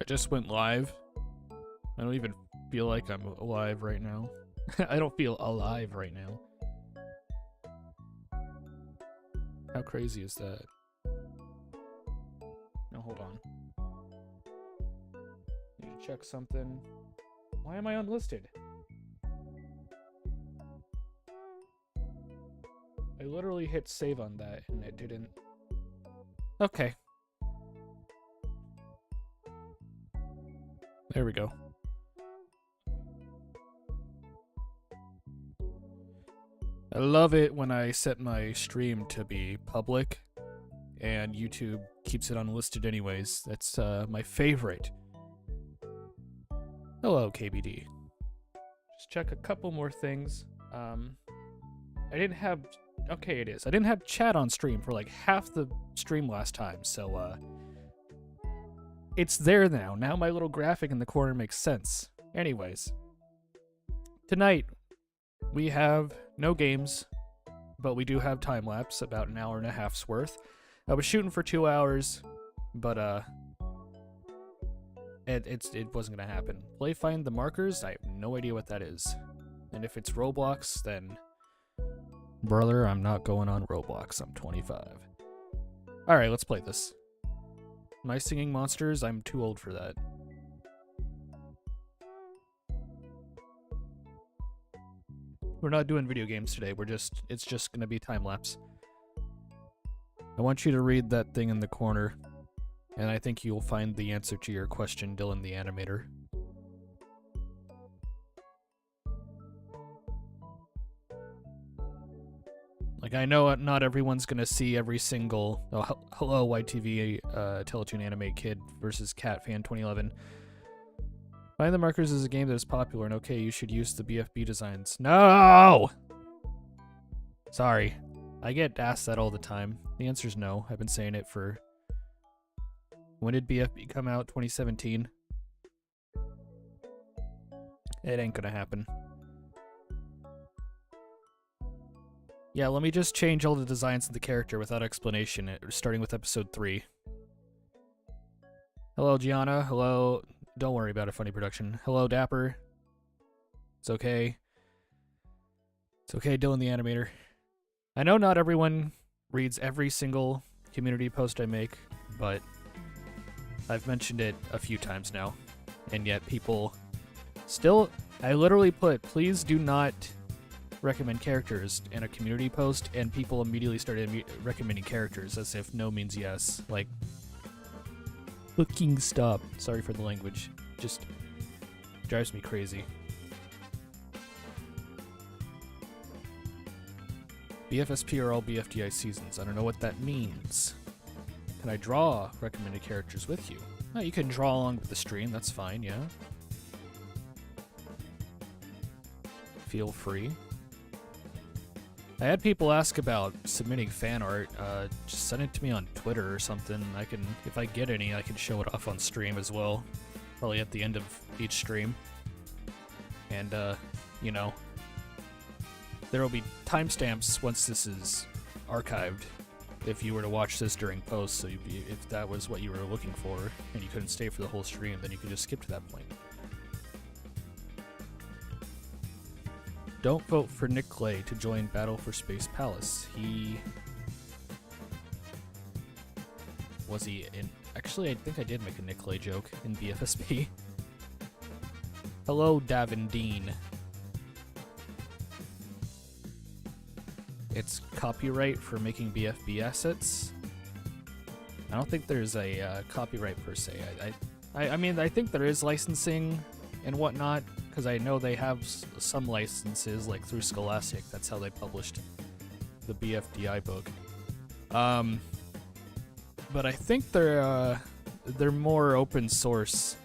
just went live. I don't even feel like I'm alive right now. I don't feel alive right now. How crazy is that? Now hold on. Need to check something. Why am I unlisted? I literally hit save on that and it didn't. Okay. There we go. I love it when I set my stream to be public and YouTube keeps it unlisted anyways. That's my favorite. Hello, KBD. Just check a couple more things. I didn't have... Okay, it is. I didn't have chat on stream for like half the stream last time, so it's there now. Now my little graphic in the corner makes sense. Anyways, tonight we have no games, but we do have time lapse, about an hour and a half's worth. I was shooting for 2 hours, but it wasn't gonna happen. Play Find the Markers? I have no idea what that is. And if it's Roblox, then brother, I'm not going on Roblox. I'm 25. Alright, let's play this. Am I singing monsters? I'm too old for that. We're not doing video games today. It's just gonna be time lapse. I want you to read that thing in the corner, and I think you'll find the answer to your question, Dylan the Animator. Like, I know not everyone's gonna see every single... Oh, hello, YTV Teletoon Anime Kid versus Cat Fan 2011. Find the Markers is a game that is popular, and okay, you should use the BFB designs. No! Sorry. I get asked that all the time. The answer's no. I've been saying it for... When did BFB come out? 2017? It ain't gonna happen. Yeah, let me just change all the designs of the character without explanation, starting with episode 3. Hello, Gianna. Hello. Don't worry about a funny production. Hello, Dapper. It's okay. It's okay, Dylan the Animator. I know not everyone reads every single community post I make, but I've mentioned it a few times now, and yet people still... I literally put, please do not recommend characters in a community post, and people immediately started recommending characters as if no means yes. Like, fucking stop. Sorry for the language. Just drives me crazy. BFSP are all BFDI seasons. I don't know what that means. Can I draw recommended characters with you? Oh, you can draw along with the stream. That's fine, yeah. Feel free. I had people ask about submitting fan art. Just send it to me on Twitter or something. I can, if I get any, I can show it off on stream as well. Probably at the end of each stream. And, you know, there will be timestamps once this is archived. If you were to watch this during post, so if that was what you were looking for, and you couldn't stay for the whole stream, then you could just skip to that point. Don't vote for Nick Clay to join Battle for Space Palace. Was he in... Actually, I think I did make a Nick Clay joke in BFSP. Hello, Davin Dean. It's copyright for making BFB assets. I don't think there's a copyright per se. I mean, I think there is licensing and whatnot, because I know they have some licenses, like through Scholastic. That's how they published the BFDI book. But I think they're more open source.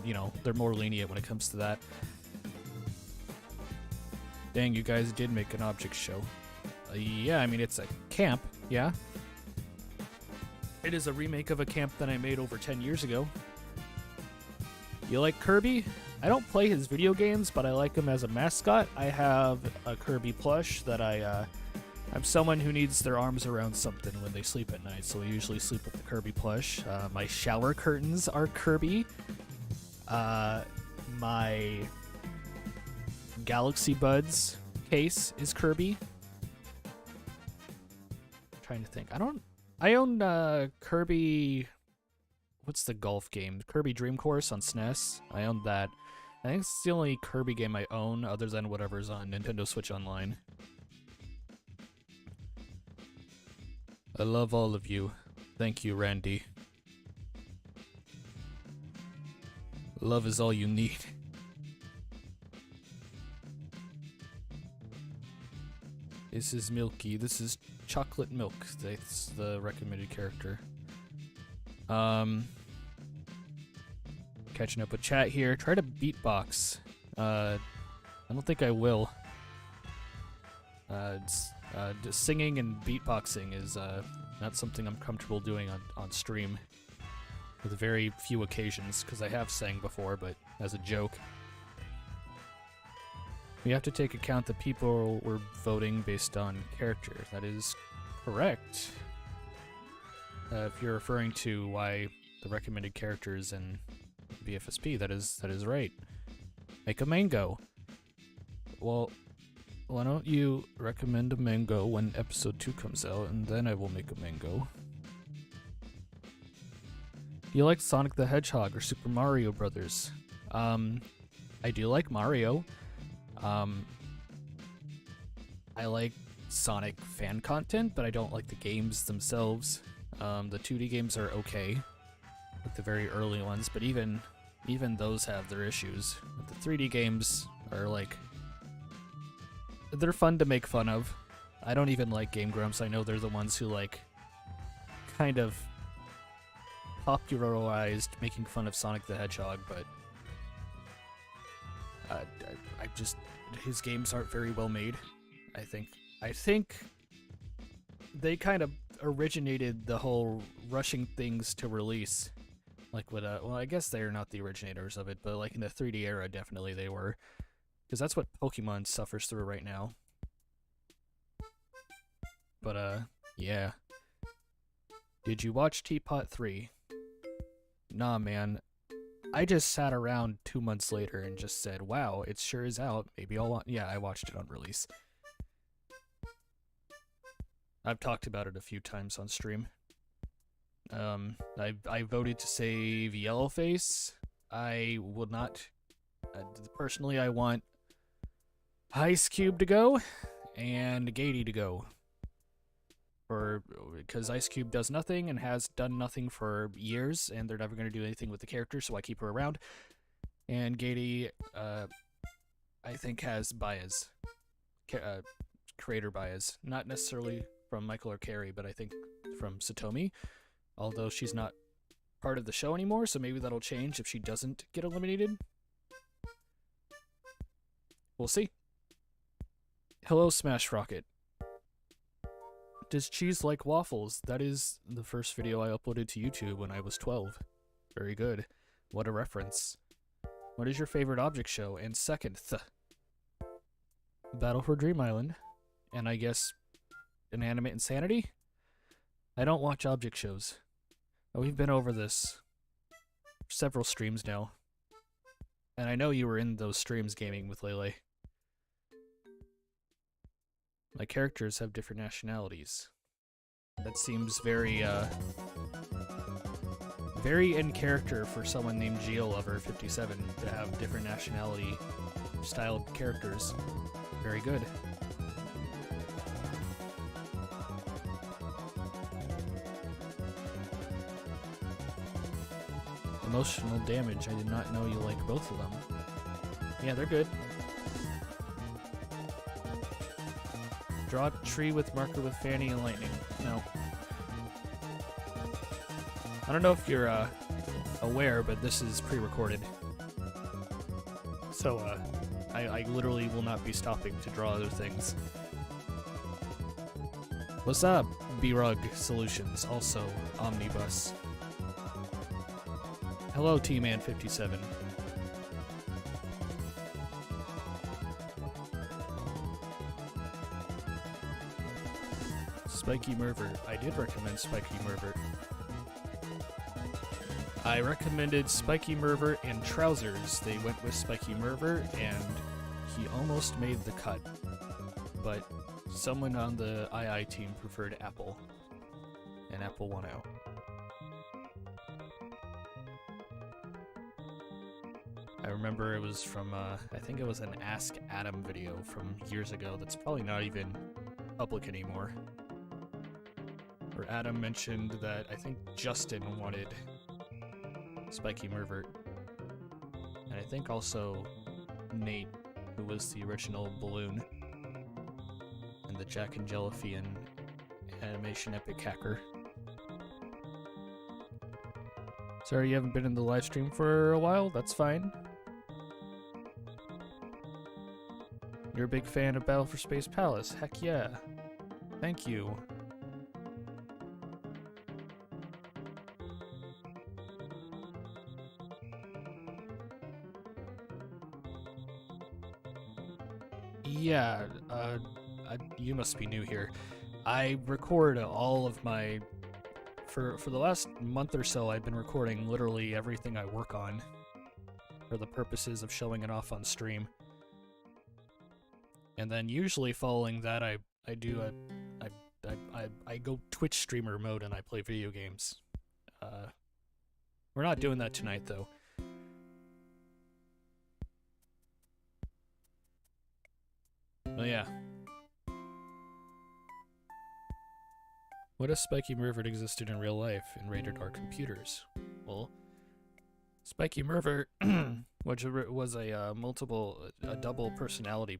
You know, they're more lenient when it comes to that. Dang, you guys did make an object show. Yeah, I mean, it's a camp, yeah. It is a remake of a camp that I made over 10 years ago. You like Kirby? I don't play his video games, but I like him as a mascot. I have a Kirby plush that I I'm someone who needs their arms around something when they sleep at night, so I usually sleep with the Kirby plush. My shower curtains are Kirby. My Galaxy Buds case is Kirby. I'm trying to think. I own Kirby. What's the golf game? Kirby Dream Course on SNES. I own that. I think it's the only Kirby game I own, other than whatever's on Nintendo Switch Online. I love all of you. Thank you, Randy. Love is all you need. This is Milky. This is Chocolate Milk. That's the recommended character. Catching up with chat here. Try to beatbox. I don't think I will. Just singing and beatboxing is not something I'm comfortable doing on stream. With very few occasions, because I have sang before, but as a joke. We have to take account that people were voting based on character. That is correct. If you're referring to why the recommended characters in BFSP, that is right. Make a mango. Well, why don't you recommend a mango when episode 2 comes out, and then I will make a mango. Do you like Sonic the Hedgehog or Super Mario Brothers? I do like Mario. I like Sonic fan content, but I don't like the games themselves. The 2D games are okay, like the very early ones, but even those have their issues. But the 3D games are like, they're fun to make fun of. I don't even like Game Grumps. I know they're the ones who like kind of popularized making fun of Sonic the Hedgehog, but I just, his games aren't very well made. I think they kind of originated the whole rushing things to release. Like what, well, I guess they're not the originators of it, but like in the 3D era, definitely they were. Because that's what Pokemon suffers through right now. But, yeah. Did you watch Teapot 3? Nah, man. I just sat around 2 months later and just said, wow, it sure is out. Maybe I'll watch. Yeah, I watched it on release. I've talked about it a few times on stream. I voted to save Yellowface. I will not. Personally, I want Ice Cube to go and Gatey to go. Because Ice Cube does nothing and has done nothing for years, and they're never going to do anything with the character, so I keep her around. And Gatey, I think, has bias. Creator bias. Not necessarily from Michael or Carrie, but I think from Satomi. Although she's not part of the show anymore, so maybe that'll change if she doesn't get eliminated. We'll see. Hello, Smash Rocket. Does cheese like waffles? That is the first video I uploaded to YouTube when I was 12. Very good. What a reference. What is your favorite object show? And second, Battle for Dream Island. And I guess Inanimate Insanity? I don't watch object shows. We've been over this for several streams now. And I know you were in those streams gaming with Lele. My characters have different nationalities. That seems very, very in character for someone named GeoLover57 to have different nationality styled characters. Very good. Emotional damage. I did not know you like both of them. Yeah, they're good. Draw a tree with marker with Fanny and lightning. No. I don't know if you're aware, but this is pre-recorded. So I literally will not be stopping to draw other things. What's up, B-Rug Solutions, also Omnibus. Hello, T-Man57. Spiky Mervert. I did recommend Spiky Mervert. I recommended Spiky Mervert and Trousers. They went with Spiky Mervert, and he almost made the cut. But someone on the II team preferred Apple, and Apple won out. I remember it was from, I think it was an Ask Adam video from years ago that's probably not even public anymore. Where Adam mentioned that I think Justin wanted Spiky Mervert. And I think also Nate, who was the original Balloon, and the Jack and Jellyfian animation epic hacker. Sorry you haven't been in the live stream for a while, that's fine. You're a big fan of Battle for Space Palace, heck yeah. Thank you. Yeah, you must be new here. I record all of my... For the last month or so, I've been recording literally everything I work on for the purposes of showing it off on stream. And then usually following that, I go Twitch streamer mode and I play video games. We're not doing that tonight, though. Oh yeah. What if Spiky Mervert existed in real life and raided our computers? Well, Spiky Mervert, which was a double personality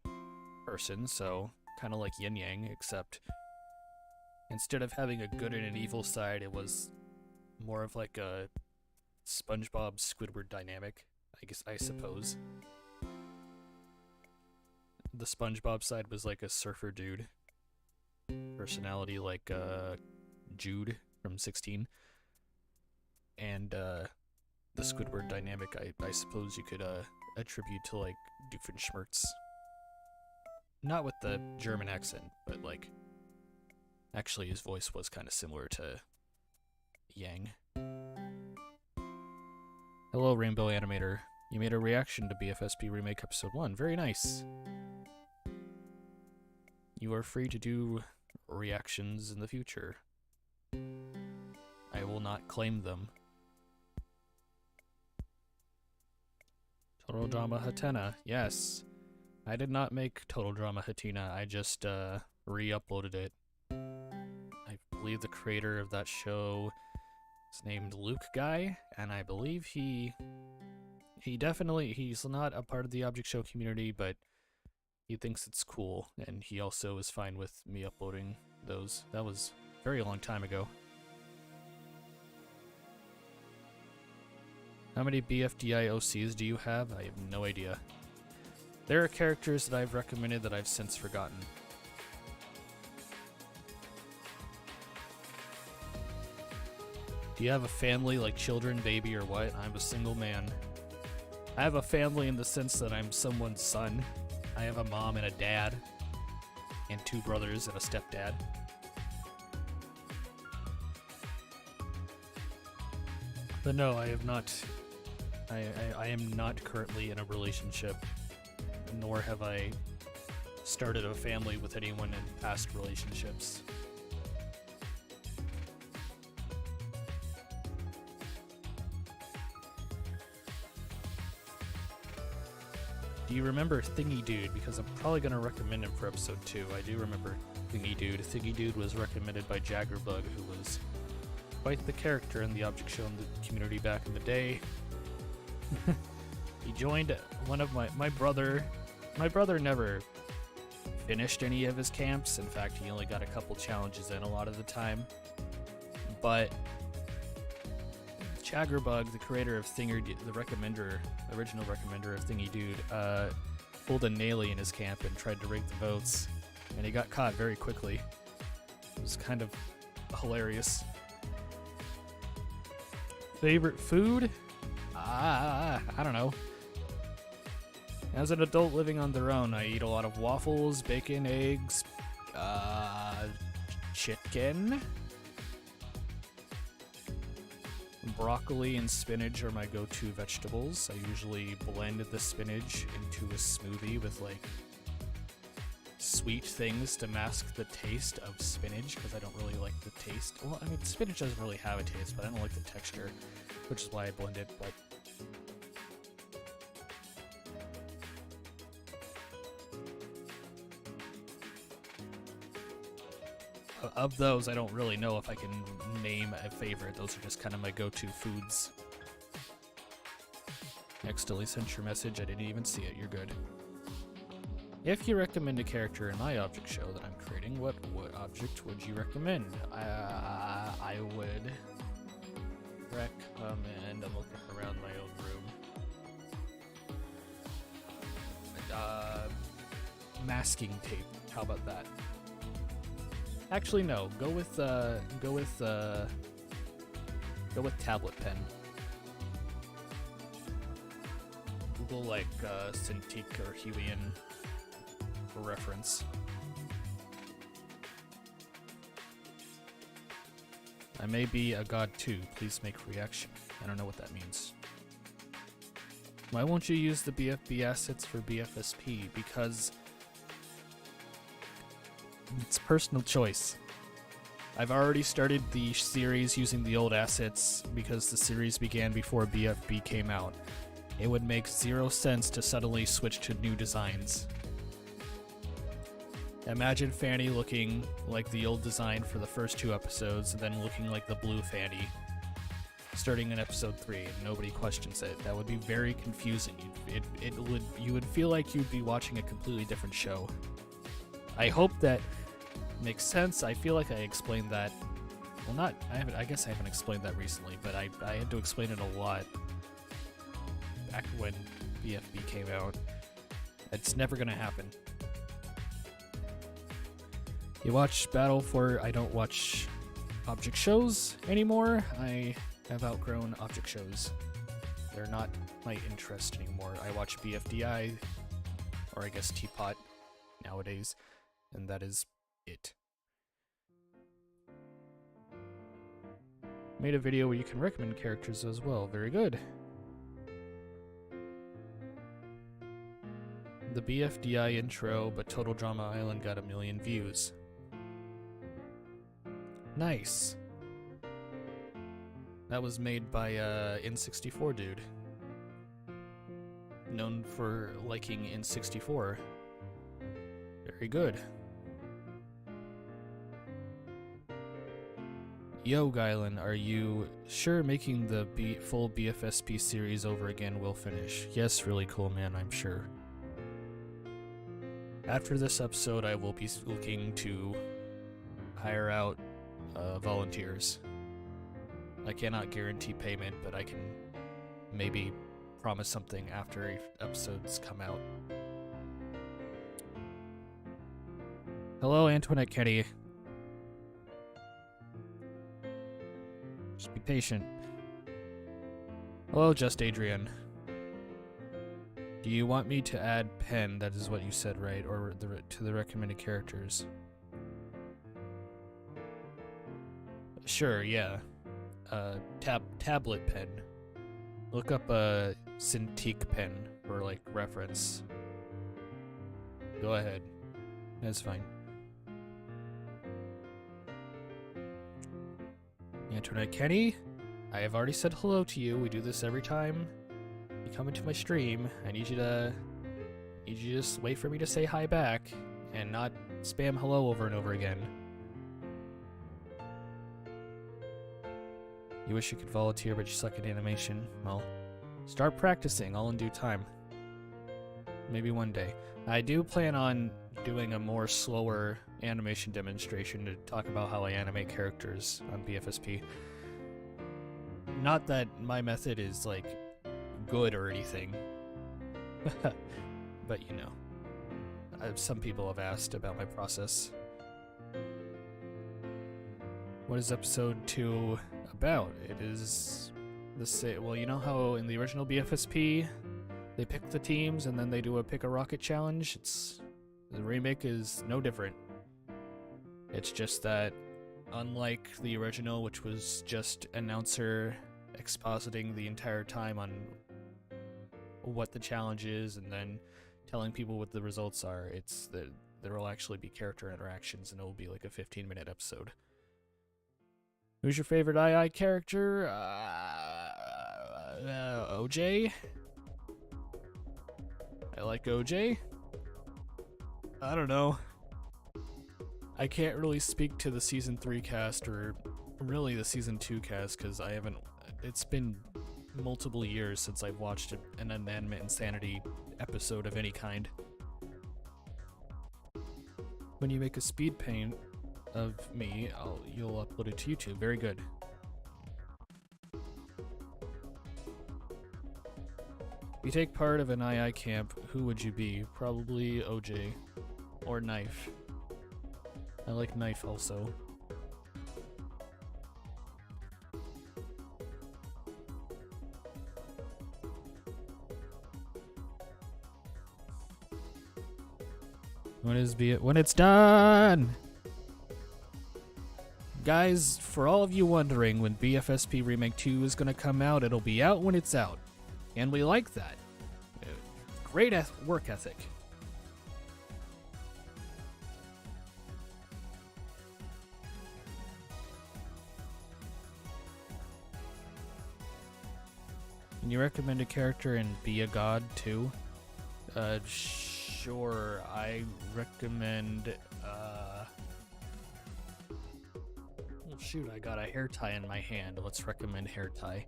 person, so kind of like Yin Yang, except instead of having a good and an evil side, it was more of like a SpongeBob Squidward dynamic, I suppose. The SpongeBob side was like a surfer dude personality, like Jude from 16, and the Squidward dynamic I suppose you could attribute to like Doofenshmirtz. Not with the German accent, but like actually his voice was kind of similar to Yang. Hello Rainbow Animator, you made a reaction to BFSP Remake Episode 1, very nice. You are free to do reactions in the future. I will not claim them. Total Drama Hatena, yes. I did not make Total Drama Hatena, I just re-uploaded it. I believe the creator of that show is named Luke Guy, and I believe he's not a part of the Object Show community, but he thinks it's cool, and he also is fine with me uploading those. That was a very long time ago. How many BFDI OCs do you have? I have no idea. There are characters that I've recommended that I've since forgotten. Do you have a family, like children, baby, or what? I'm a single man. I have a family in the sense that I'm someone's son. I have a mom and a dad, and 2 brothers and a stepdad. But no, I have not. I am not currently in a relationship, nor have I started a family with anyone in past relationships. Do you remember Thingy Dude? Because I'm probably going to recommend him for episode 2. I do remember Thingy Dude. Thingy Dude was recommended by Jaggerbug, who was quite the character in the Object Show in the community back in the day. He joined one of my brother. My brother never finished any of his camps. In fact, he only got a couple challenges in a lot of the time. But Jaggerbug, the creator of the original recommender of Thingy Dude, pulled a Naily in his camp and tried to rig the votes, and he got caught very quickly. It was kind of hilarious. Favorite food? I don't know. As an adult living on their own, I eat a lot of waffles, bacon, eggs, chicken. Broccoli and spinach are my go-to vegetables. I usually blend the spinach into a smoothie with like sweet things to mask the taste of spinach because I don't really like the taste. Well, I mean, spinach doesn't really have a taste, but I don't like the texture, which is why I blend it. But of those, I don't really know if I can name a favorite. Those are just kind of my go-to foods. Accidentally sent your message. I didn't even see it. You're good. If you recommend a character in my object show that I'm creating, what object would you recommend? I would recommend, I'm looking around my own room, masking tape. How about that? Actually, no. Go with tablet pen. Google like Cintiq or Helian for reference. I may be a god too. Please make reaction. I don't know what that means. Why won't you use the BFB assets for BFSP? Because it's personal choice. I've already started the series using the old assets because the series began before BFB came out. It would make zero sense to suddenly switch to new designs. Imagine Fanny looking like the old design for the first 2 episodes and then looking like the blue Fanny starting in episode 3 and nobody questions it. That would be very confusing. You would feel like you'd be watching a completely different show. I hope that makes sense. I feel like I explained that. Well, I guess I haven't explained that recently, but I had to explain it a lot back when BFB came out. It's never gonna happen. You watch Battle for... I don't watch object shows anymore. I have outgrown object shows. They're not my interest anymore. I watch BFDI, or I guess Teapot nowadays, and that is it. Made a video where you can recommend characters as well. Very good. The BFDI intro, but Total Drama Island got 1 million views. Nice. That was made by N64 dude. Known for liking N64. Very good. Yo, Gylan, are you sure making the full BFSP series over again will finish? Yes, really cool, man, I'm sure. After this episode, I will be looking to hire out volunteers. I cannot guarantee payment, but I can maybe promise something after episodes come out. Hello, Antoinette Kenny. Just be patient. Hello, Just Adrian. Do you want me to add pen? That is what you said, right? Or to the recommended characters? Sure, yeah. Tablet pen. Look up a Cintiq pen for like reference. Go ahead. That's fine. Antoinette Kenny, I have already said hello to you. We do this every time you come into my stream. I need you to just wait for me to say hi back and not spam hello over and over again. You wish you could volunteer, but you suck at animation. Well, start practicing, all in due time. Maybe one day. I do plan on doing a more slower animation demonstration to talk about how I animate characters on BFSP. Not that my method is, like, good or anything. But, you know. Some people have asked about my process. What is episode 2 about? It is the same. Well, you know how in the original BFSP they pick the teams and then they do a pick a rocket challenge? The remake is no different. It's just that unlike the original, which was just announcer expositing the entire time on what the challenge is and then telling people what the results are, it's that there will actually be character interactions and it will be like a 15-minute episode. Who's your favorite II character? OJ. I like OJ. I don't know. I can't really speak to the season 3 cast or really the season 2 cast because I haven't. It's been multiple years since I've watched an Inanimate Insanity episode of any kind. When you make a speed paint of me, you'll upload it to YouTube. Very good. If you take part of an II camp, who would you be? Probably OJ. Or Knife. I like Knife also. When it's done! Guys, for all of you wondering when BFSP Remake 2 is gonna come out, it'll be out when it's out. And we like that. Great work ethic. Can you recommend a character and be a god too? Sure. I recommend, well, shoot, I got a hair tie in my hand. Let's recommend hair tie.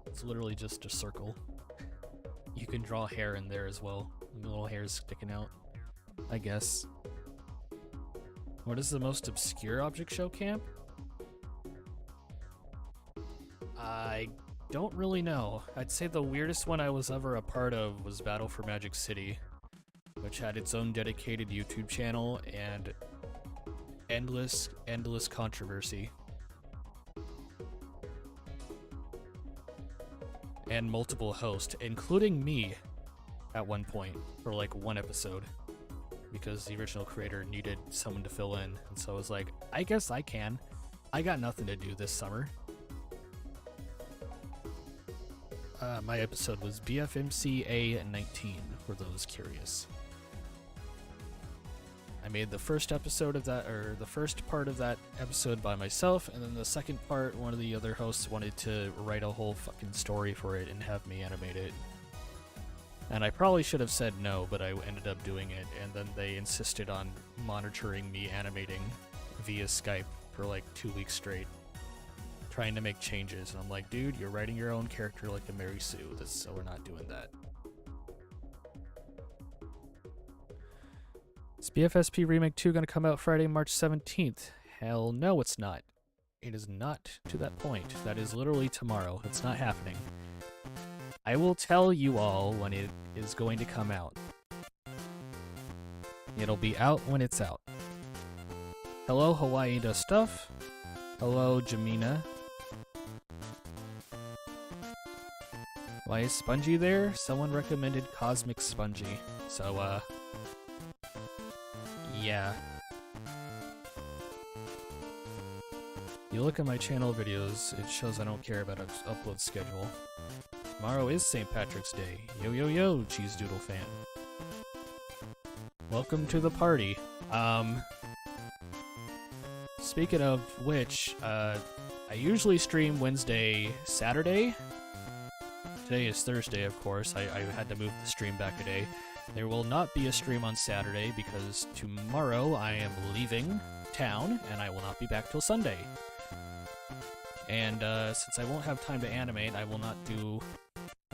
It's literally just a circle. You can draw hair in there as well. Little hairs sticking out, I guess. What is the most obscure object show camp? I don't really know. I'd say the weirdest one I was ever a part of was Battle for Magic City, which had its own dedicated YouTube channel and endless controversy. And multiple hosts, including me at one point, for like one episode, because the original creator needed someone to fill in, and so I was like, I guess I can. I got nothing to do this summer. My episode was BFMC A19, for those curious. I made the first episode of that, or the first part of that episode by myself, and then the second part, one of the other hosts wanted to write a whole fucking story for it and have me animate it. And I probably should have said no, but I ended up doing it, and then they insisted on monitoring me animating via Skype for like 2 weeks straight, trying to make changes, and I'm like, dude, you're writing your own character like a Mary Sue, so we're not doing that. Is BFSP Remake 2 gonna come out Friday, March 17th? Hell no, it's not. It is not to that point. That is literally tomorrow. It's not happening. I will tell you all when it is going to come out. It'll be out when it's out. Hello, Hawaii Does Stuff. Hello, Jamina. Why is Spongy there? Someone recommended Cosmic Spongy. So, yeah. You look at my channel videos, it shows I don't care about an upload schedule. Tomorrow is St. Patrick's Day. Yo yo yo, Cheese Doodle fan. Welcome to the party. Speaking of which, I usually stream Wednesday, Saturday. Today is Thursday, of course. I had to move the stream back a day. There will not be a stream on Saturday because tomorrow I am leaving town and I will not be back till Sunday. And since I won't have time to animate, I will not do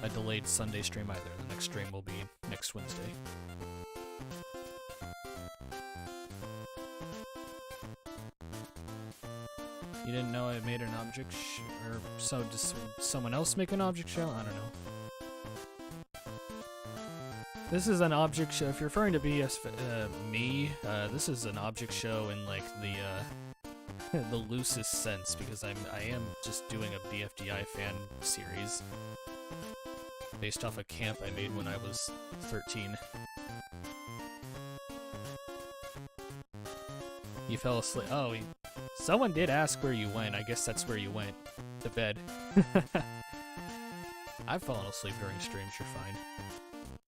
a delayed Sunday stream either. The next stream will be next Wednesday. You didn't know I made an object or so does someone else make an object show? I don't know. This is an object show. If you're referring to me, this is an object show in like the loosest sense because I am just doing a BFDI fan series based off a camp I made when I was 13. You fell asleep. Oh, someone did ask where you went. I guess that's where you went. To bed. I've fallen asleep during streams, you're fine.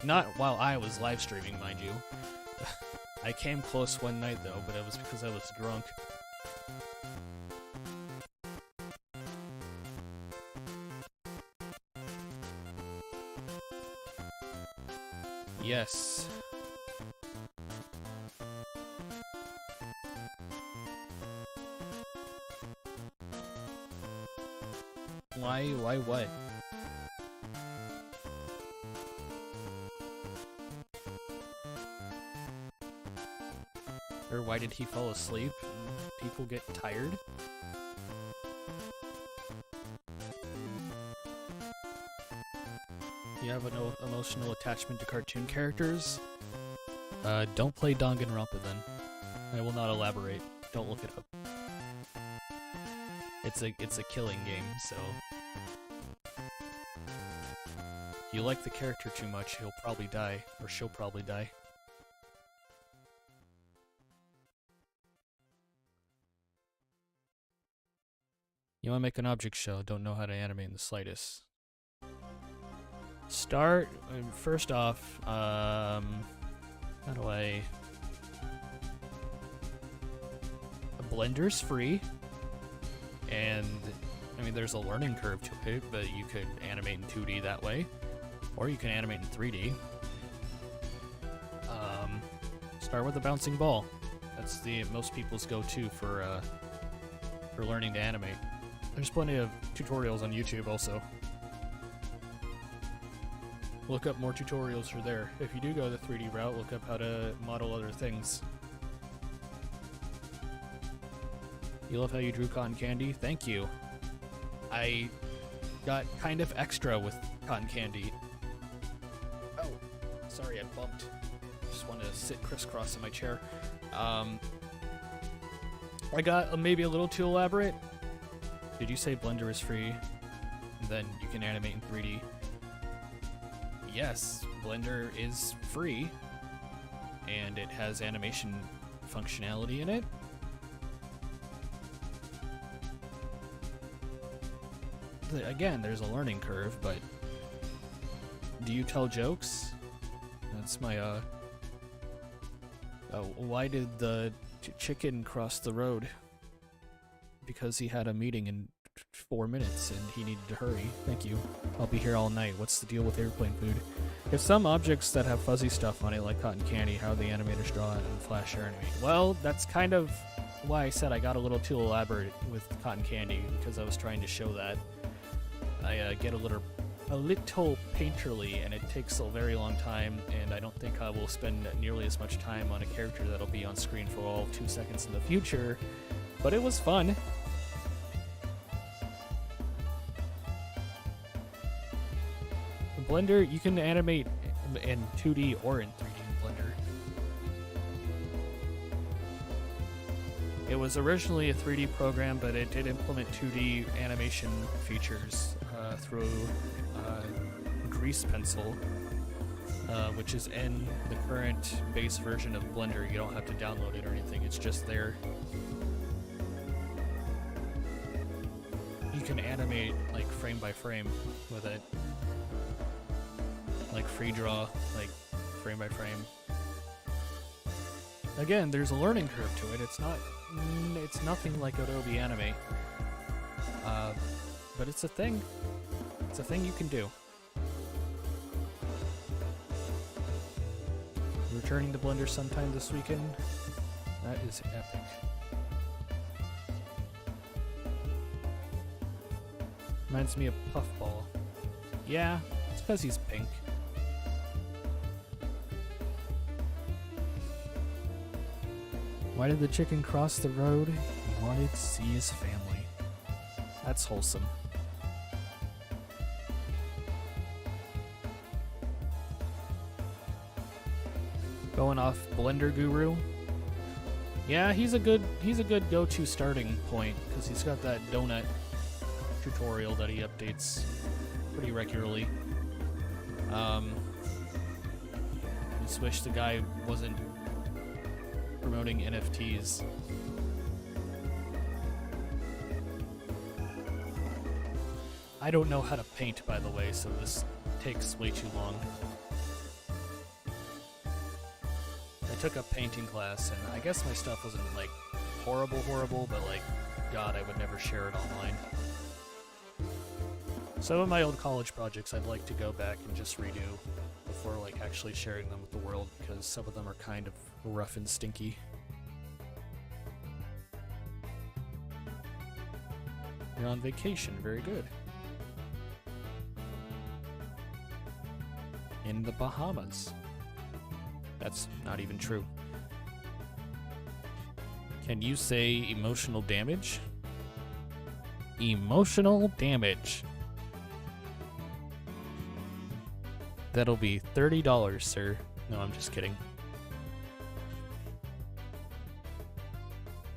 Not while I was live streaming, mind you. I came close one night though, but it was because I was drunk. Yes. Why what? Or why did he fall asleep? People get tired? You have an emotional attachment to cartoon characters? Don't play Danganronpa then. I will not elaborate. Don't look it up. It's a killing game, so if you like the character too much, he'll probably die, or she'll probably die. You want to make an object show, don't know how to animate in the slightest. Start, first off, how do I... Blender's free, and, I mean, there's a learning curve to it, but you could animate in 2D that way, or you can animate in 3D. Start with a bouncing ball. That's the most people's go-to for learning to animate. There's plenty of tutorials on YouTube also. Look up more tutorials for there. If you do go the 3D route, look up how to model other things. You love how you drew cotton candy? Thank you. I got kind of extra with cotton candy. Oh, sorry, I bumped. Just want to sit crisscross in my chair. I got maybe a little too elaborate. Did you say Blender is free? And then you can animate in 3D. Yes, Blender is free, and it has animation functionality in it. Again, there's a learning curve, but do you tell jokes? That's my, why did the chicken cross the road? Because he had a meeting in 4 minutes and he needed to hurry. Thank you. I'll be here all night. What's the deal with airplane food? If some objects that have fuzzy stuff on it, like cotton candy, how the animators draw it and Flash animate? Well, that's kind of why I said I got a little too elaborate with cotton candy, because I was trying to show that. I get a little painterly, and it takes a very long time, and I don't think I will spend nearly as much time on a character that'll be on screen for all 2 seconds in the future, but it was fun. Blender, you can animate in 2D or in 3D in Blender. It was originally a 3D program, but it did implement 2D animation features through Grease Pencil, which is in the current base version of Blender. You don't have to download it or anything, it's just there. You can animate like frame by frame with it. Like free draw, like frame by frame. Again, there's a learning curve to it. It's nothing like Adobe Animate. But it's a thing. It's a thing you can do. Returning to Blender sometime this weekend. That is epic. Reminds me of Puffball. Yeah, it's because he's pink. Why did the chicken cross the road? He wanted to see his family. That's wholesome. Going off Blender Guru. Yeah, he's a good go-to starting point, because he's got that donut tutorial that he updates pretty regularly. Just wish the guy wasn't promoting NFTs. I don't know how to paint, by the way, so this takes way too long. I took a painting class, and I guess my stuff wasn't, like, horrible, but, like, God, I would never share it online. Some of my old college projects I'd like to go back and just redo before, like, actually sharing them with the world, because some of them are kind of rough and stinky. You're on vacation, very good. In the Bahamas. That's not even true. Can you say emotional damage? Emotional damage. That'll be $30, sir. No, I'm just kidding.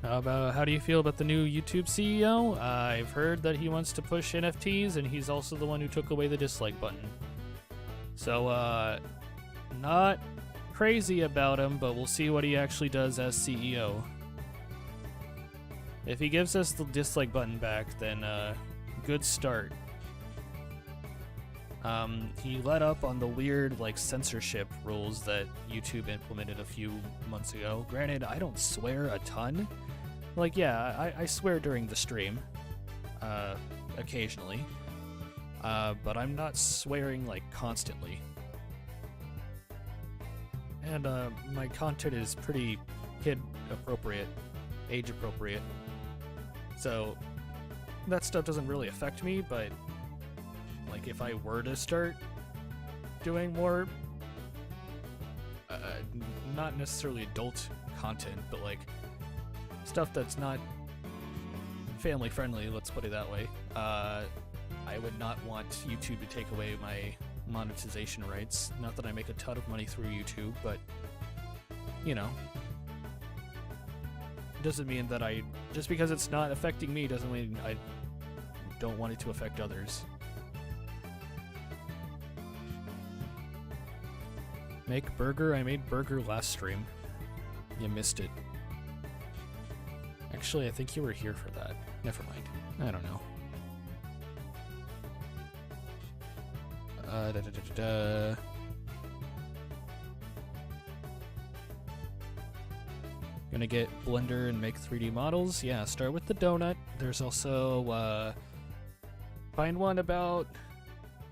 How do you feel about the new YouTube CEO? I've heard that he wants to push NFTs, and he's also the one who took away the dislike button. So, not crazy about him, but we'll see what he actually does as CEO. If he gives us the dislike button back, then, good start. He let up on the weird, like, censorship rules that YouTube implemented a few months ago. Granted, I don't swear a ton. Like, yeah, I swear during the stream, occasionally. But I'm not swearing, like, constantly. And, my content is pretty kid-appropriate, age-appropriate. So, that stuff doesn't really affect me, but, like, if I were to start doing more, not necessarily adult content, but, like, stuff that's not family-friendly, let's put it that way, I would not want YouTube to take away my monetization rights. Not that I make a ton of money through YouTube, but, you know. Doesn't mean that just because it's not affecting me doesn't mean I don't want it to affect others. Make burger? I made burger last stream. You missed it. Actually, I think you were here for that. Never mind. I don't know. Gonna get Blender and make 3D models. Yeah, start with the donut. There's also, find one about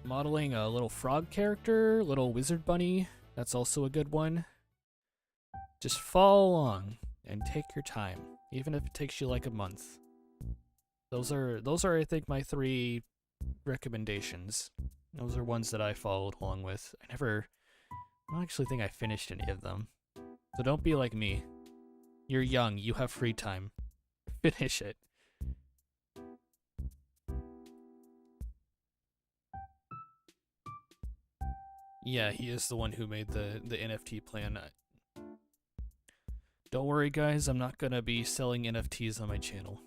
modeling a little frog character, little wizard bunny. That's also a good one. Just follow along and take your time, even if it takes you like a month. Those are I think my 3 recommendations. Those are ones that I followed along with. I don't actually think I finished any of them. So don't be like me. You're young, you have free time. Finish it. Yeah, he is the one who made the NFT plan. Don't worry guys, I'm not gonna be selling NFTs on my channel.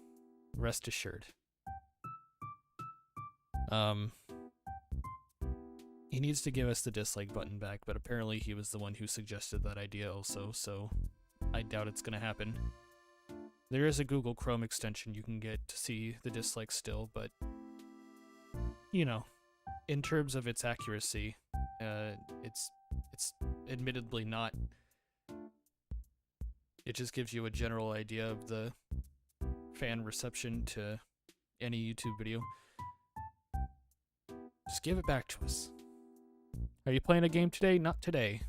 Rest assured. He needs to give us the dislike button back, but apparently he was the one who suggested that idea also, so I doubt it's gonna happen. There is a Google Chrome extension you can get to see the dislikes still, but, you know, in terms of its accuracy, it's admittedly not. It just gives you a general idea of the fan reception to any YouTube video. Just give it back to us. Are you playing a game today? Not today.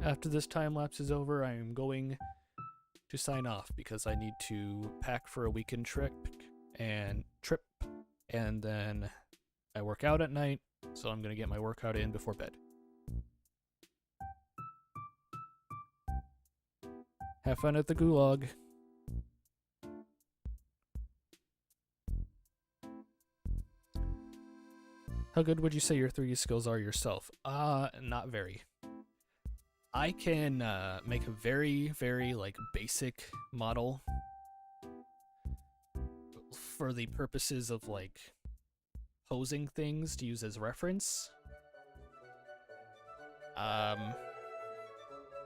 After this time lapse is over, I am going to sign off because I need to pack for a weekend trip, and then I work out at night, so I'm gonna get my workout in before bed. Have fun at the gulag. How good would you say your 3D skills are yourself? Not very. I can make a very, very, like, basic model for the purposes of, like, posing things to use as reference. I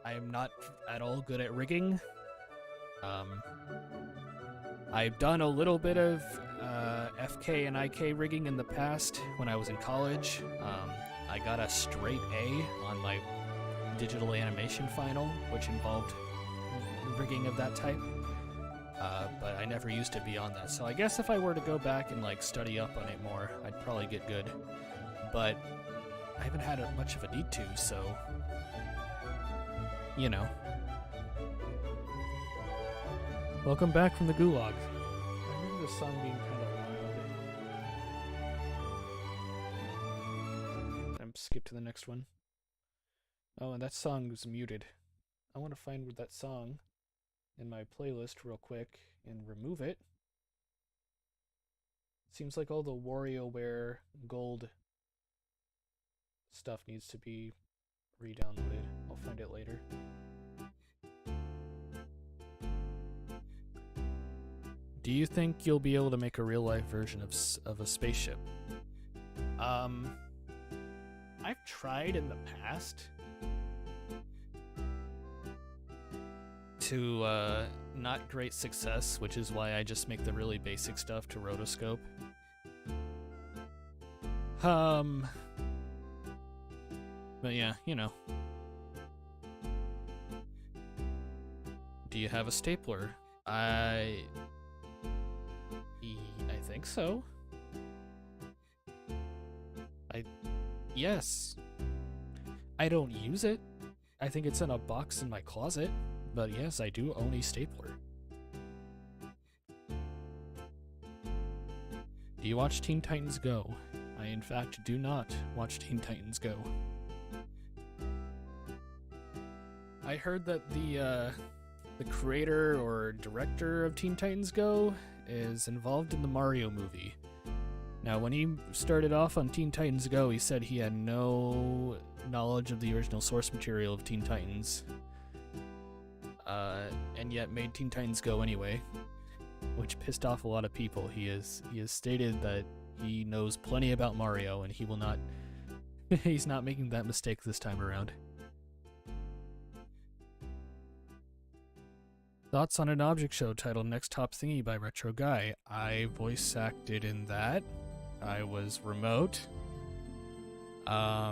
I'm not at all good at rigging. I've done a little bit of FK and IK rigging in the past when I was in college. I got a straight A on my digital animation final, which involved rigging of that type. But I never used it beyond that. So I guess if I were to go back and like study up on it more, I'd probably get good. But I haven't had much of a need to, so you know. Welcome back from the gulag. I remember the song being kind of loud. I'm skip to the next one. Oh, and that song was muted. I want to find that song in my playlist real quick and remove it. Seems like all the WarioWare gold stuff needs to be re-downloaded. I'll find it later. Do you think you'll be able to make a real-life version of a spaceship? I've tried in the past to not great success, which is why I just make the really basic stuff to Rotoscope. But yeah, you know. Do you have a stapler? I think so. Yes. I don't use it. I think it's in a box in my closet. But yes, I do own a stapler. Do you watch Teen Titans Go? I in fact do not watch Teen Titans Go. I heard that the creator or director of Teen Titans Go is involved in the Mario movie. Now, when he started off on Teen Titans Go, he said he had no knowledge of the original source material of Teen Titans, and yet made Teen Titans Go anyway, which pissed off a lot of people. He has stated that he knows plenty about Mario, and he will not. He's not making that mistake this time around. Thoughts on an object show titled Next Top Thingy by Retro Guy. I voice acted in that. I was remote. I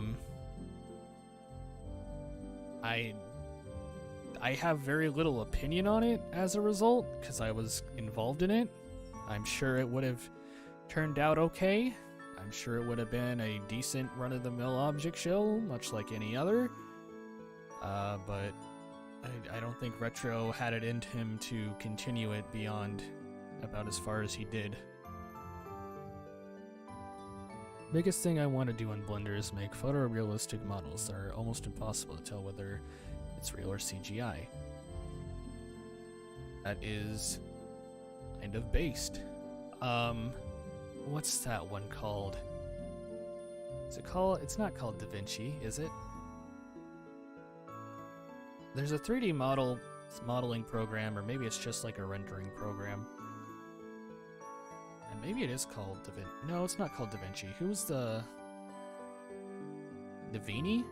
have very little opinion on it as a result, because I was involved in it. I'm sure it would have turned out okay. I'm sure it would have been a decent run-of-the-mill object show, much like any other. But I don't think Retro had it in him to continue it beyond about as far as he did. Biggest thing I want to do in Blender is make photorealistic models that are almost impossible to tell whether it's real or CGI. That is kind of based. What's that one called? Is it called? It's not called DaVinci, is it? There's a 3D modeling program, or maybe it's just like a rendering program. And maybe it is called DaVinci. No, it's not called DaVinci. Who's the... Davini?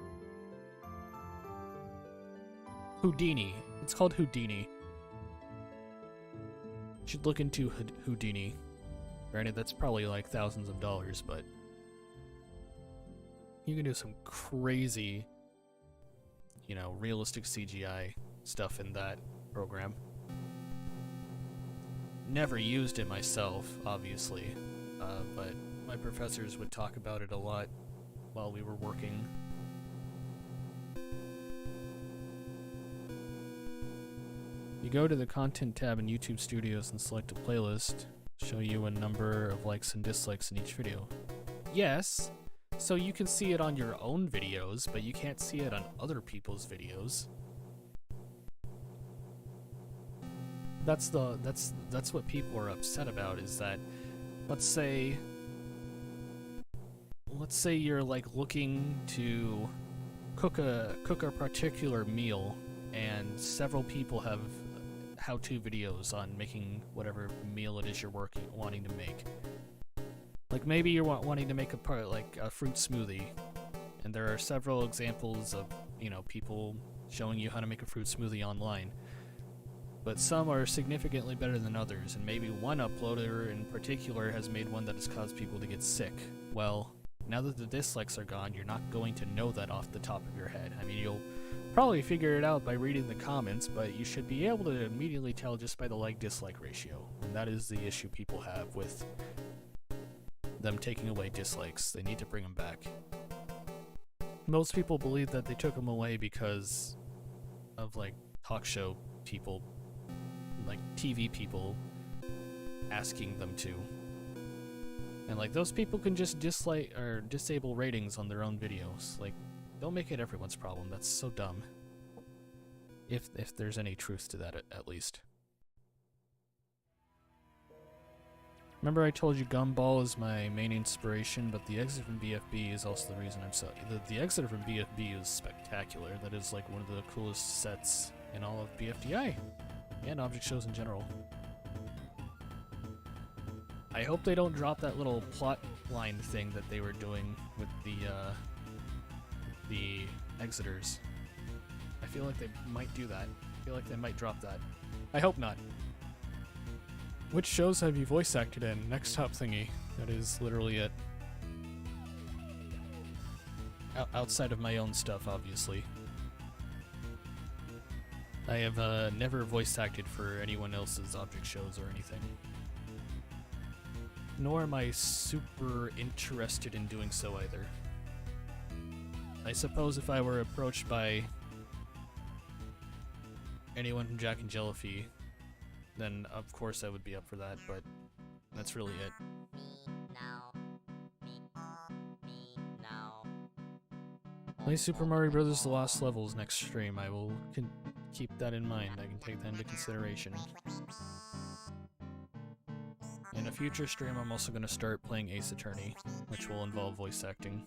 Houdini. It's called Houdini. You should look into Houdini. Granted, that's probably like thousands of dollars, but... you can do some crazy... you know, realistic CGI stuff in that program. Never used it myself, obviously, but my professors would talk about it a lot while we were working. You go to the Content tab in YouTube Studios and select a playlist, show you a number of likes and dislikes in each video. Yes! So you can see it on your own videos, but you can't see it on other people's videos. That's what people are upset about, is that let's say you're like looking to cook a particular meal, and several people have how-to videos on making whatever meal it is you're wanting to make. Like maybe you're wanting to make a fruit smoothie, And there are several examples of, you know, people showing you how to make a fruit smoothie online. But some are significantly better than others, and maybe one uploader in particular has made one that has caused people to get sick. Well, now that the dislikes are gone, you're not going to know that off the top of your head. I mean, you'll probably figure it out by reading the comments, but you should be able to immediately tell just by the like-dislike ratio. And that is the issue people have with them taking away dislikes. They need to bring them back. Most people believe that they took them away because of, like, talk show people, like TV people asking them to. And like those people can just dislike or disable ratings on their own videos. Like, don't make it everyone's problem. That's so dumb. If there's any truth to that at least. Remember I told you Gumball is my main inspiration, but the exit from BFB is also the reason I'm so... The exit from BFB is spectacular. That is like one of the coolest sets in all of BFDI, and object shows in general. I hope they don't drop that little plot line thing that they were doing with the Exiters. I feel like they might do that. I feel like they might drop that. I hope not. Which shows have you voice acted in? Next top thingy. That is literally it. Outside of my own stuff, obviously. I have never voice acted for anyone else's object shows or anything. Nor am I super interested in doing so either. I suppose if I were approached by anyone from Jack and Jellyfy, then of course I would be up for that, but that's really it. Play Super Mario Bros. The Lost Levels next stream. I will keep that in mind. I can take that into consideration. In a future stream, I'm also going to start playing Ace Attorney, which will involve voice acting.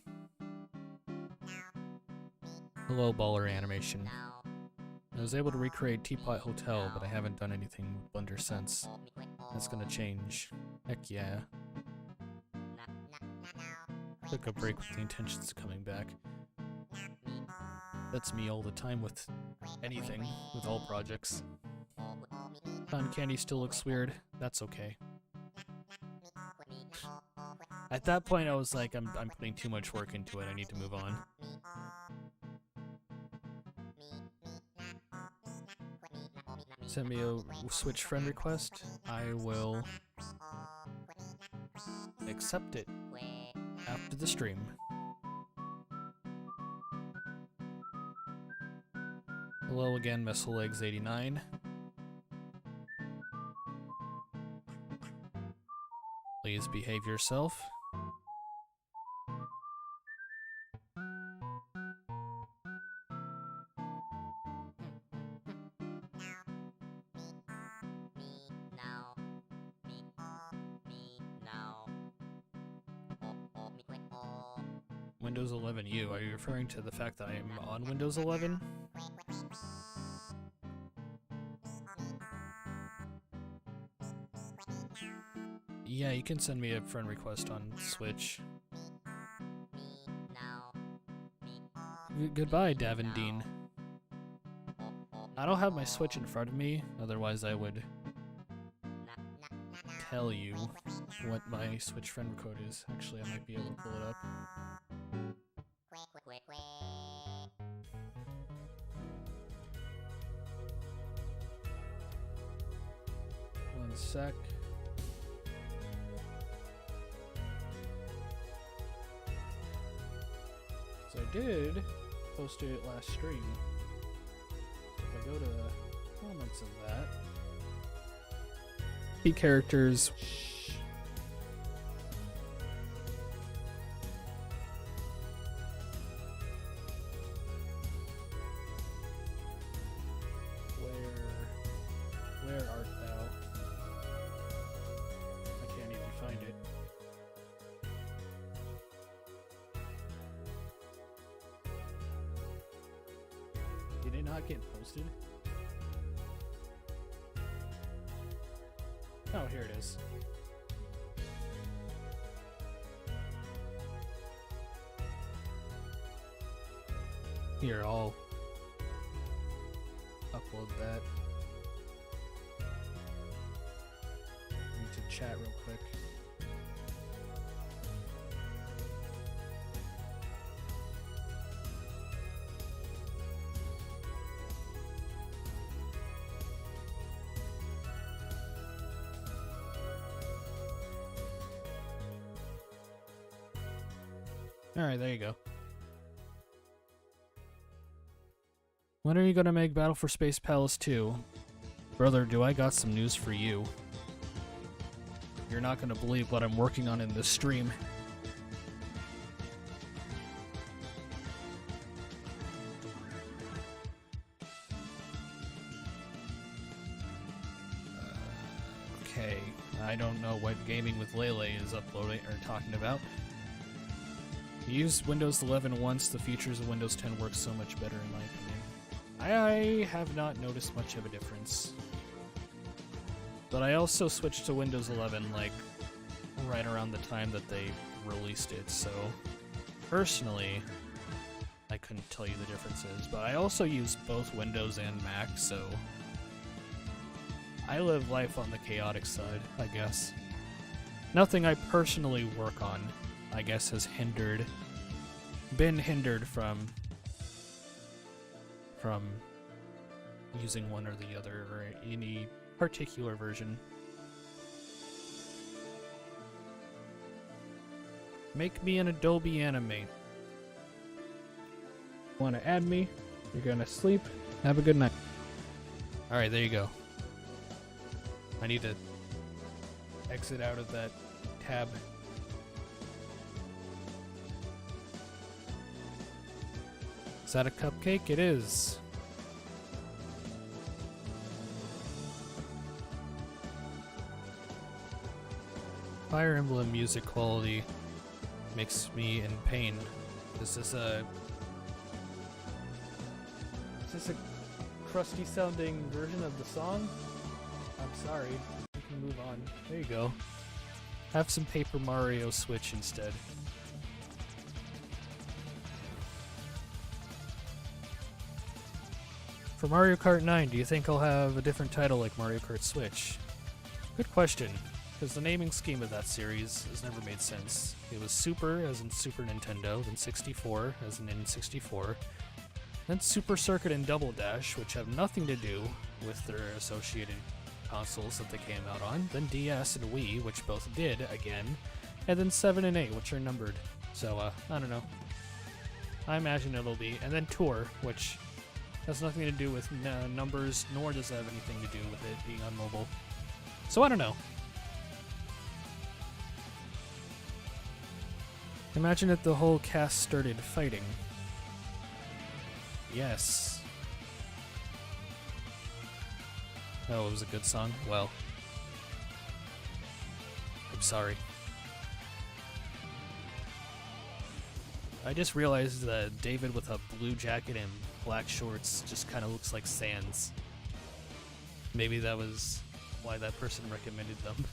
Hello, baller animation. I was able to recreate Teapot Hotel, but I haven't done anything with Blender since. That's gonna change. Heck yeah. Took a break with the intentions of coming back. That's me all the time with anything, with all projects. Cotton Candy still looks weird. That's okay. At that point, I was like, I'm putting too much work into it. I need to move on. Send me a Switch friend request. I will accept it after the stream. Hello again, MesselLegs89. Please behave yourself. Windows 11 U, are you referring to the fact that I am on Windows 11? Yeah, you can send me a friend request on Switch. Goodbye, Davin Dean. I don't have my Switch in front of me, otherwise I would tell you what my Switch friend code is. Actually, I might be able to pull it up. One sec. So I did post it last stream. If I go to the comments of that, key characters. Where art thou? I can't even find it. Did it not get posted? Oh, here it is. Here, I'll upload that into chat real quick. Alright, there you go. When are you gonna make Battle for Space Palace 2? Brother, do I got some news for you. You're not gonna believe what I'm working on in this stream. Okay, I don't know what Gaming with Lele is uploading or talking about. You used Windows 11 once, the features of Windows 10 work so much better in my opinion. I have not noticed much of a difference. But I also switched to Windows 11 like right around the time that they released it, so personally I couldn't tell you the differences, but I also use both Windows and Mac, so I live life on the chaotic side, I guess. Nothing I personally work on, I guess, has been hindered from using one or the other or any particular version. Make me an Adobe Animate. Want to add me? You're gonna sleep. Have a good night. Alright, there you go. I need to exit out of that tab. Is that a cupcake? It is. Fire Emblem music quality makes me in pain. Is this a crusty sounding version of the song? I'm sorry. We can move on. There you go. Have some Paper Mario Switch instead. For Mario Kart 9, do you think I'll have a different title like Mario Kart Switch? Good question, because the naming scheme of that series has never made sense. It was Super, as in Super Nintendo, then 64, as in N64, then Super Circuit and Double Dash, which have nothing to do with their associated consoles that they came out on, then DS and Wii, which both did, again, and then 7 and 8, which are numbered. So, I don't know. I imagine it'll be, and then Tour, which has nothing to do with numbers, nor does it have anything to do with it being on mobile. So I don't know. Imagine if the whole cast started fighting. Yes. Oh, it was a good song? Well, I'm sorry. I just realized that David with a blue jacket and black shorts just kind of looks like Sans. Maybe that was why that person recommended them.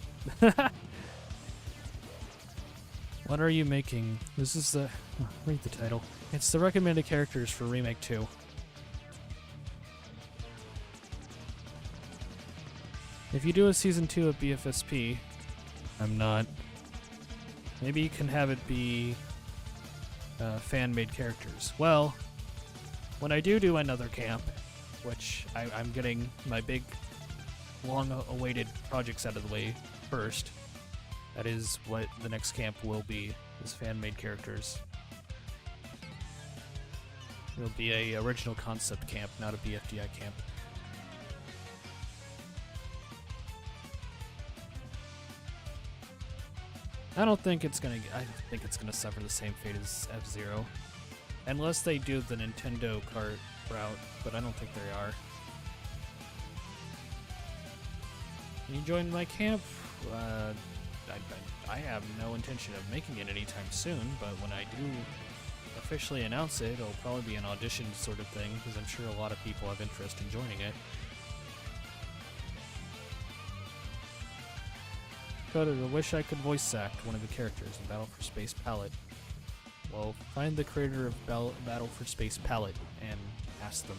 What are you making? This is the... Oh, read the title. It's the recommended characters for Remake 2. If you do a Season 2 of BFSP, I'm not. Maybe you can have it be fan-made characters. Well, when I do another camp, which I'm getting my big, long-awaited projects out of the way first, that is what the next camp will be, is fan-made characters. It'll be a original concept camp, not a BFDI camp. I think it's gonna suffer the same fate as F-Zero. Unless they do the Nintendo Kart route, but I don't think they are. Can you join my camp? I have no intention of making it anytime soon, but when I do officially announce it, it'll probably be an audition sort of thing, because I'm sure a lot of people have interest in joining it. Coda, I wish I could voice act one of the characters in Battle for Space Palette. Well, find the creator of Battle for Space Palette and ask them.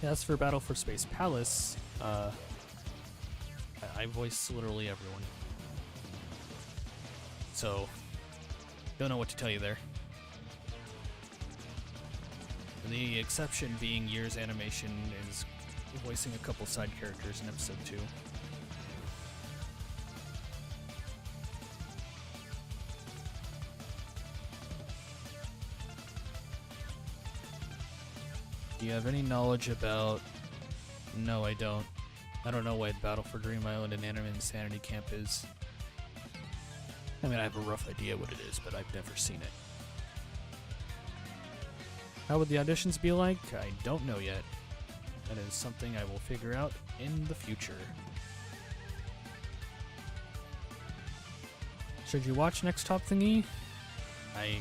As for Battle for Space Palace, I voice literally everyone. So, don't know what to tell you there. The exception being Year's Animation is voicing a couple side characters in episode 2. Do you have any knowledge about... No, I don't. I don't know what Battle for Dream Island and Anime Insanity Camp is. I mean, I have a rough idea what it is, but I've never seen it. How would the auditions be like? I don't know yet. That is something I will figure out in the future. Should you watch Next Top Thingy? I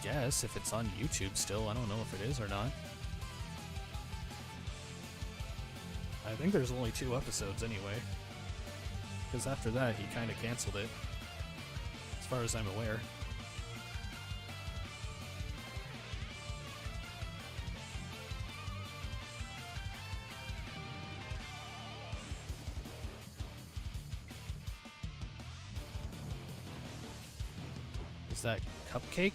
guess, if it's on YouTube still. I don't know if it is or not. I think there's only 2 episodes anyway. Because after that, he kind of canceled it. As far as I'm aware. Is that cupcake?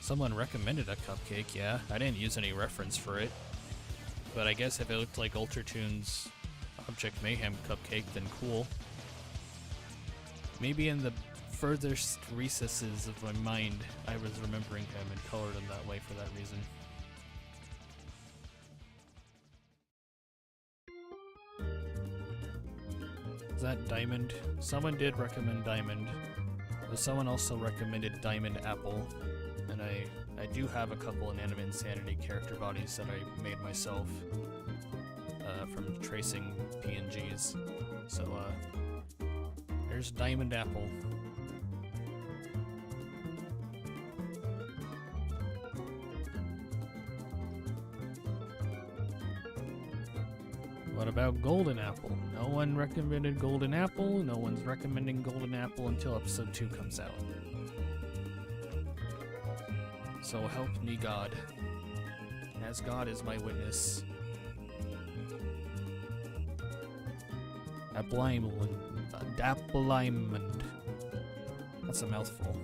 Someone recommended a cupcake, yeah. I didn't use any reference for it. But I guess if it looked like Ultratune's Object Mayhem cupcake, then cool. Maybe in the furthest recesses of my mind, I was remembering him and colored him that way for that reason. Is that Diamond? Someone did recommend Diamond. But someone also recommended Diamond Apple. And I do have a couple in Anime Insanity character bodies that I made myself from tracing PNGs. So there's Diamond Apple. What about Golden Apple? No one recommended Golden Apple. No one's recommending Golden Apple until episode 2 comes out. So help me God, as God is my witness. Dappleimmund. That's a mouthful.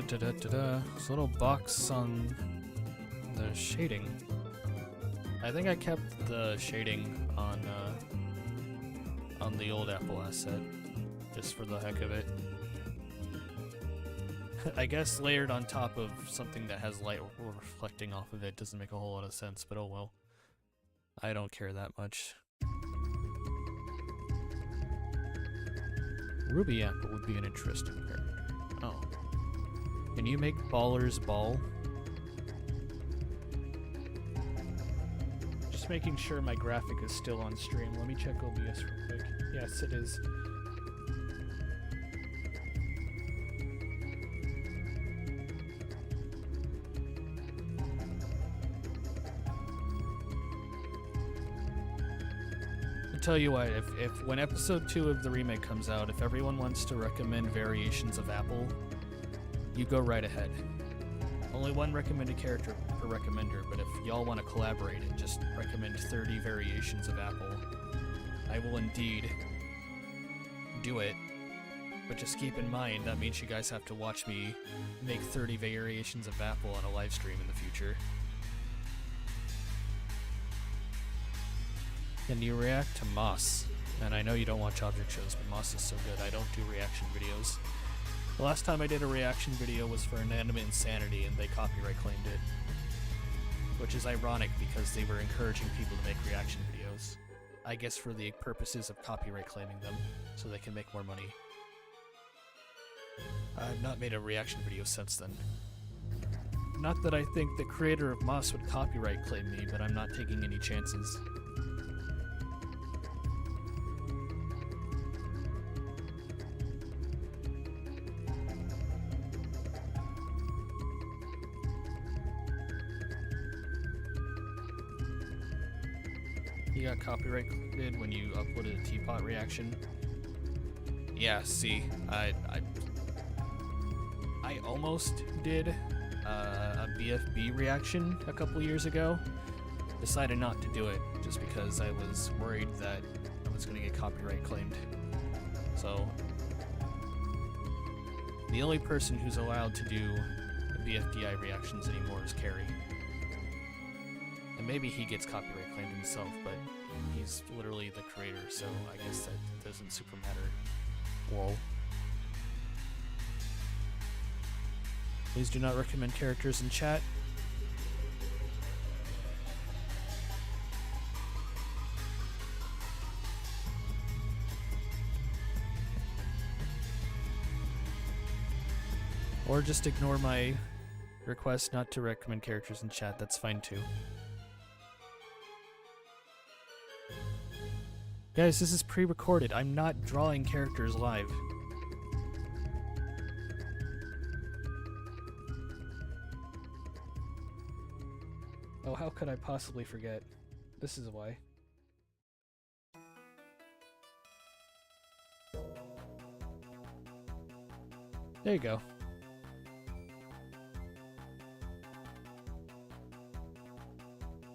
This little box on the shading. I think I kept the shading on the old Apple asset, just for the heck of it. I guess layered on top of something that has light reflecting off of it doesn't make a whole lot of sense, but oh well. I don't care that much. Ruby Apple would be an interesting pair. Oh. Can you make Ballers Ball? Just making sure my graphic is still on stream. Let me check OBS real quick. Yes, it is. I'll tell you what, if when episode 2 of the remake comes out, if everyone wants to recommend variations of Apple, you go right ahead. Only one recommended character per recommender, but if y'all want to collaborate and just recommend 30 variations of Apple, I will indeed do it. But just keep in mind, that means you guys have to watch me make 30 variations of Apple on a live stream in the future. Can you react to Moss? And I know you don't watch object shows, but Moss is so good, I don't do reaction videos. The last time I did a reaction video was for an Anime Insanity, and they copyright claimed it. Which is ironic, because they were encouraging people to make reaction videos. I guess for the purposes of copyright claiming them, so they can make more money. I've not made a reaction video since then. Not that I think the creator of Moss would copyright claim me, but I'm not taking any chances. You got copyrighted when you uploaded a teapot reaction? Yeah, see, I almost did a BFB reaction a couple years ago. Decided not to do it just because I was worried that I was going to get copyright claimed. So, the only person who's allowed to do BFDI reactions anymore is Carrie. And maybe he gets copyright claimed himself, but he's literally the creator, so I guess that doesn't super matter. Whoa. Please do not recommend characters in chat. Or just ignore my request not to recommend characters in chat, that's fine too. Guys, this is pre-recorded. I'm not drawing characters live. Oh, how could I possibly forget? This is why. There you go.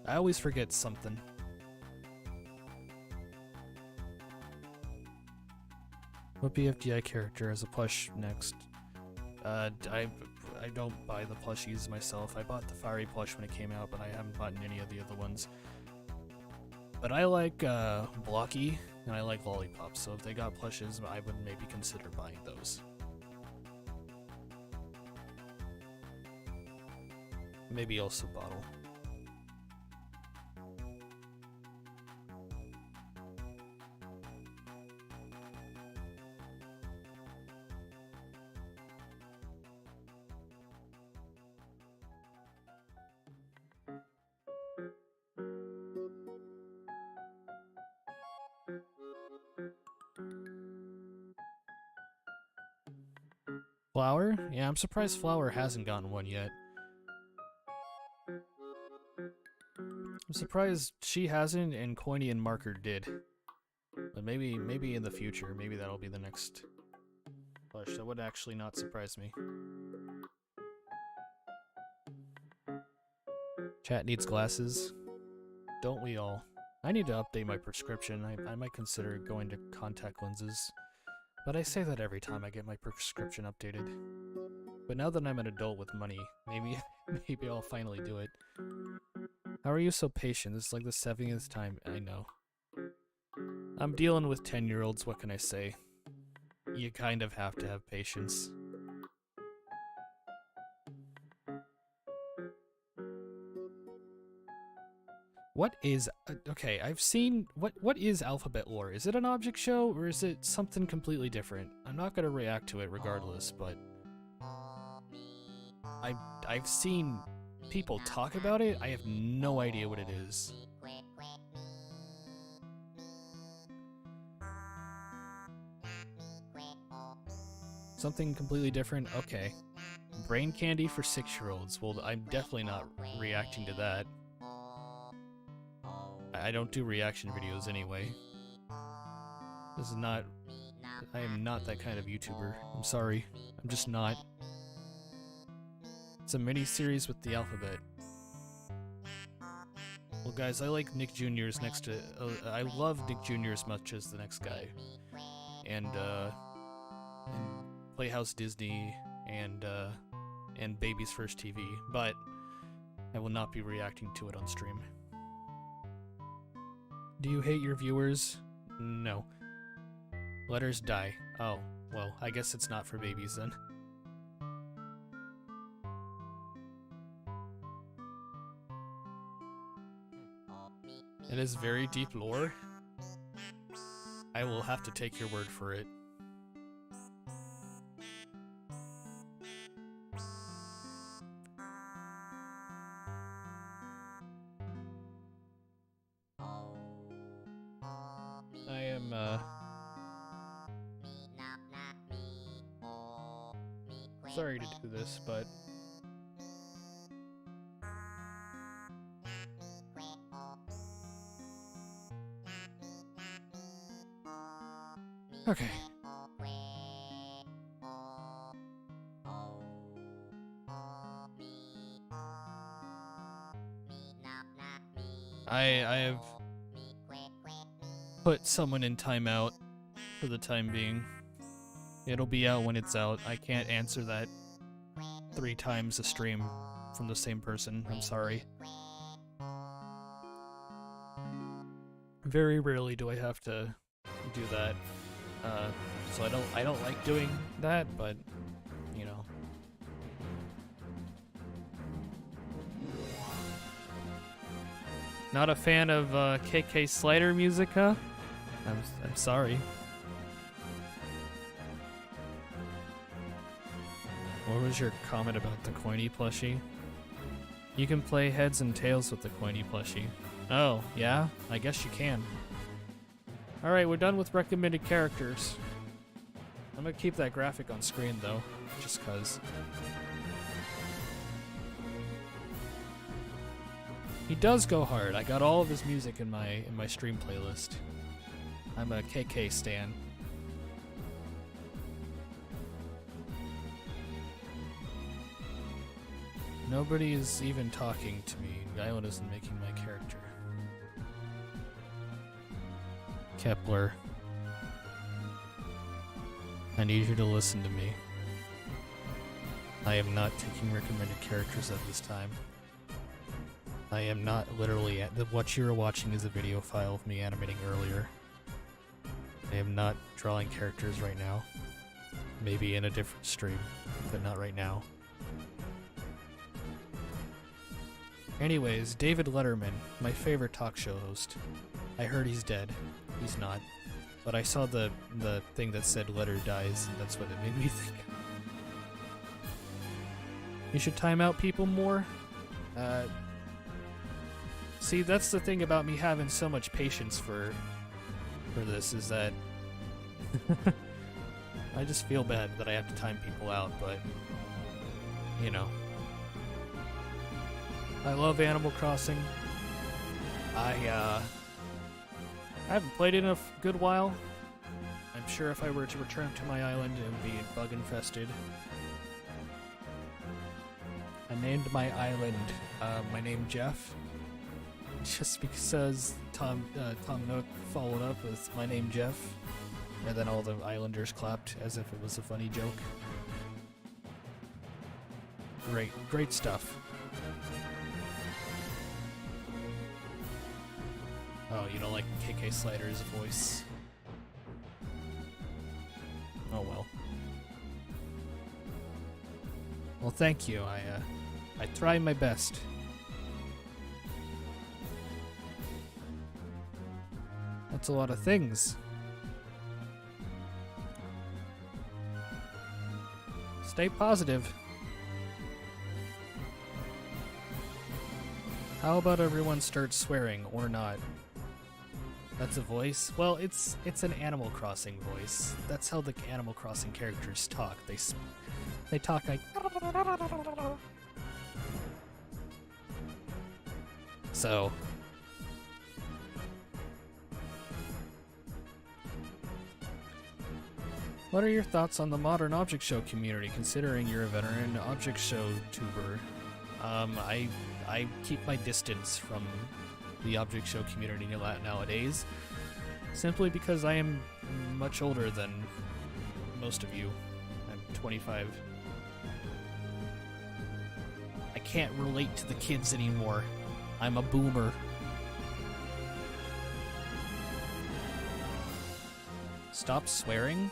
I always forget something. What BFDI character has a plush next? I don't buy the plushies myself. I bought the Fiery plush when it came out, but I haven't bought any of the other ones. But I like Blocky, and I like Lollipop, so if they got plushes, I would maybe consider buying those. Maybe also Bottle. Flower? Yeah, I'm surprised Flower hasn't gotten one yet. I'm surprised she hasn't and Coiny and Marker did. But maybe in the future, maybe that'll be the next plush. That would actually not surprise me. Chat needs glasses. Don't we all? I need to update my prescription. I might consider going to contact lenses. But I say that every time I get my prescription updated. But now that I'm an adult with money, maybe I'll finally do it. How are you so patient? This is like the 70th time. I know. I'm dealing with 10-year-olds, what can I say? You kind of have to have patience. What is... okay, I've seen... What is Alphabet Lore? Is it an object show, or is it something completely different? I'm not gonna react to it regardless, but... I've seen people talk about it. I have no idea what it is. Something completely different? Okay. Brain candy for 6-year-olds. Well, I'm definitely not reacting to that. I don't do reaction videos anyway. This is not... I am not that kind of YouTuber. I'm sorry. I'm just not. It's a mini-series with the alphabet. Well, guys, I like Nick Jr.'s next to... I love Nick Jr. as much as the next guy. And Playhouse Disney, and Baby's First TV. But I will not be reacting to it on stream. Do you hate your viewers? No. Letters die. Oh, well, I guess it's not for babies then. It is very deep lore. I will have to take your word for it. I am, sorry to do this, but okay. I have put someone in timeout for the time being. It'll be out when it's out. I can't answer that 3 times a stream from the same person. I'm sorry. Very rarely do I have to do that. So I don't like doing that, but you know. Not a fan of KK Slider music, huh? I'm sorry. What was your comment about the Coiny plushie? You can play heads and tails with the Coiny plushie. Oh, yeah? I guess you can. Alright, we're done with recommended characters. I'm gonna keep that graphic on screen though, just cause. He does go hard. I got all of his music in my stream playlist. I'm a KK stan. Nobody is even talking to me. Guile isn't making my character. Kepler. I need you to listen to me. I am not taking recommended characters at this time. I am not literally what you are watching is a video file of me animating earlier. I am not drawing characters right now. Maybe in a different stream, but not right now. Anyways, David Letterman, my favorite talk show host. I heard he's dead. He's not. But I saw the thing that said Letter dies, and that's what it made me think. You should time out people more? See, that's the thing about me having so much patience for this, is that I just feel bad that I have to time people out, but, you know. I love Animal Crossing. I haven't played it in a good while. I'm sure if I were to return to my island, it would be bug infested. I named my island my name Jeff, just because Tom Nook followed up with my name Jeff, and then all the islanders clapped as if it was a funny joke. Great stuff. Oh, you don't like KK Slider's voice? Oh well. Well, thank you. I try my best. That's a lot of things. Stay positive. How about everyone start swearing or not? That's a voice? Well, it's an Animal Crossing voice. That's how the Animal Crossing characters talk. They talk like. So. What are your thoughts on the modern object show community, considering you're a veteran object show tuber? I keep my distance from the object show community nowadays, simply because I am much older than most of you. I'm 25. I can't relate to the kids anymore. I'm a boomer. Stop swearing?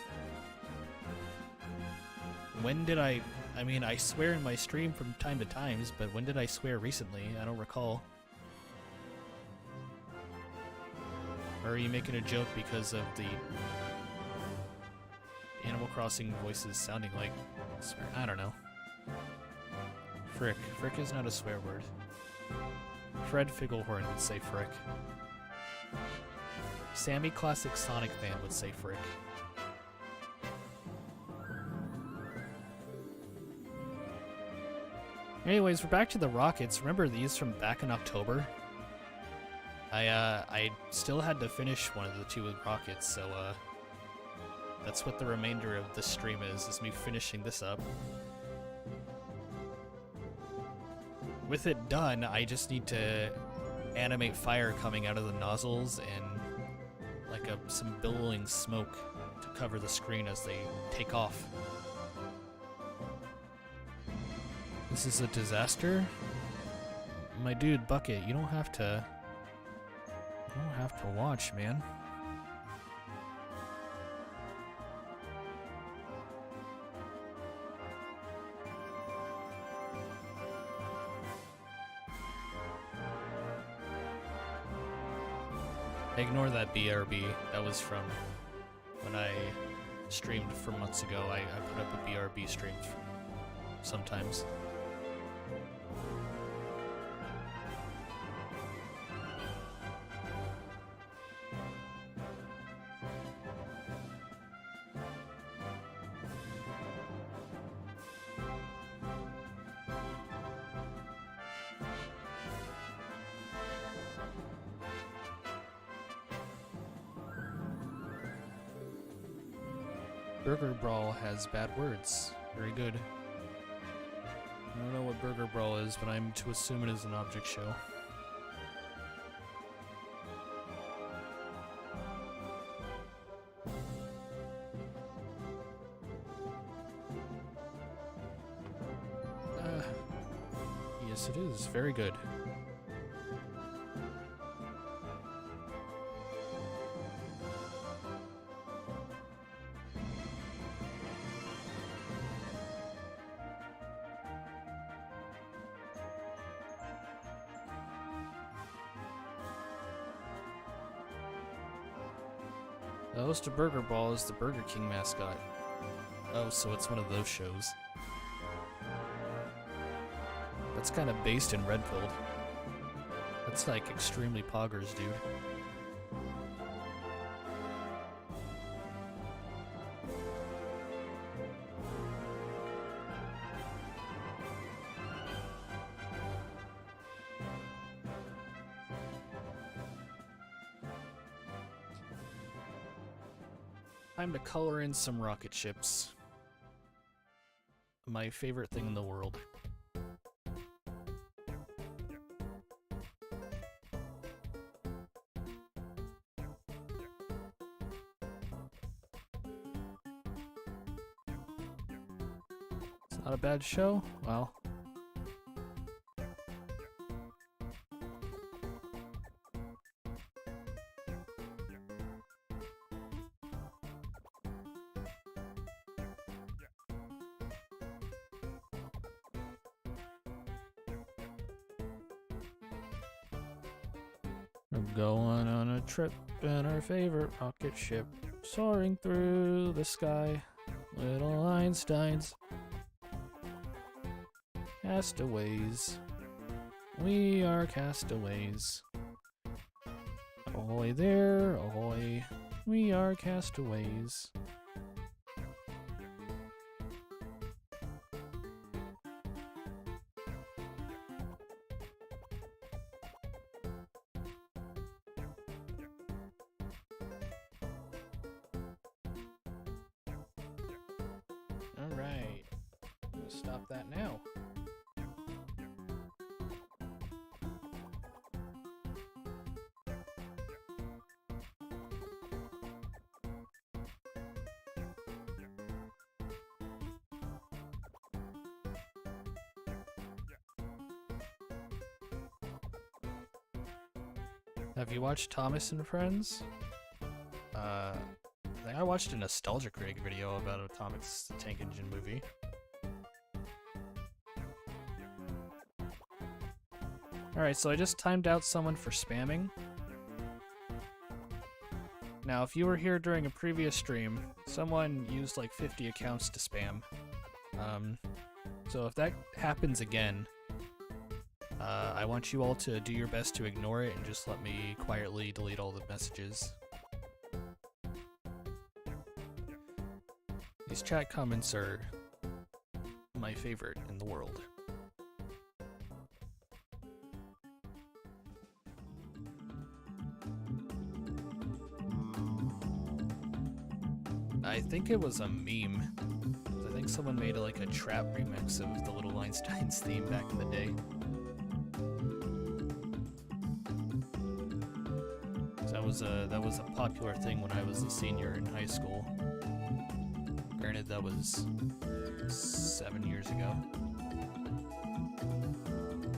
When did I mean, I swear in my stream from time to times, but when did I swear recently? I don't recall. Or are you making a joke because of the Animal Crossing voices sounding like swear? I don't know. Frick. Frick is not a swear word. Fred Figglehorn would say frick. Sammy Classic Sonic fan would say frick. Anyways, we're back to the rockets. Remember these from back in October? I still had to finish one of the two with rockets, so that's what the remainder of this stream is me finishing this up. With it done, I just need to animate fire coming out of the nozzles and like some billowing smoke to cover the screen as they take off. This is a disaster? My dude, Bucket, you don't have to watch, man. Ignore that BRB. That was from when I streamed for months ago. I put up a BRB stream sometimes. Burger Brawl has bad words. Very good. I don't know what Burger Brawl is, but I'm to assume it is an object show. Yes, it is. Very good. The host of Burger Ball is the Burger King mascot. Oh, so it's one of those shows. That's kind of based in Red Pill. That's like extremely poggers, dude. Time to color in some rocket ships. My favorite thing in the world. It's not a bad show? Well. We're going on a trip in our favorite rocket ship, soaring through the sky. Little Einsteins, castaways. We are castaways. Ahoy there, ahoy. We are castaways. Alright, I'm gonna stop that now. Have you watched Thomas and Friends? I think I watched a Nostalgia Critic video about Atomic's Tank Engine movie. Alright, so I just timed out someone for spamming. Now, if you were here during a previous stream, someone used like 50 accounts to spam. So if that happens again, I want you all to do your best to ignore it and just let me quietly delete all the messages. These chat comments are my favorite in the world. I think it was a meme. I think someone made like a trap remix of the Little Einstein's theme back in the day. That was a popular thing when I was a senior in high school. Granted, that was 7 years ago.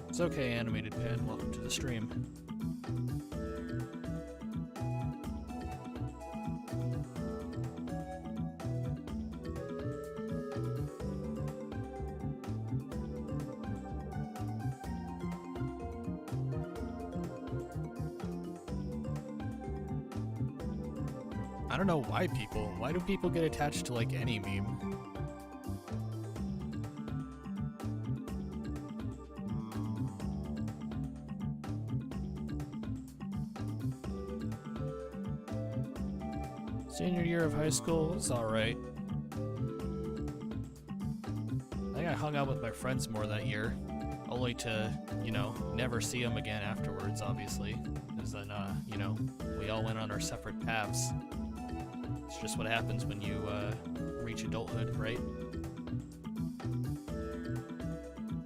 It's okay, Animated Pen. Welcome to the stream. I don't know why do people get attached to like any meme? Senior year of high school was alright. I think I hung out with my friends more that year, only to, you know, never see them again afterwards, obviously. Because then, you know, we all went on our separate paths. It's just what happens when you reach adulthood, right?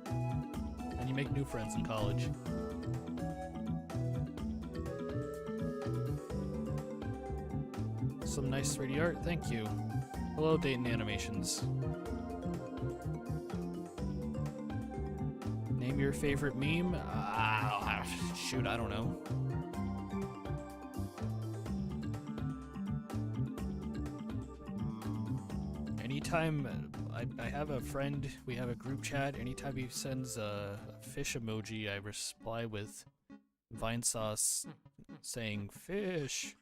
And you make new friends in college. Some nice 3D art, thank you. Hello, Dayton Animations. Name your favorite meme? Shoot, I don't know. Anytime I have a friend, we have a group chat, anytime he sends a fish emoji, I reply with Vine Sauce saying fish.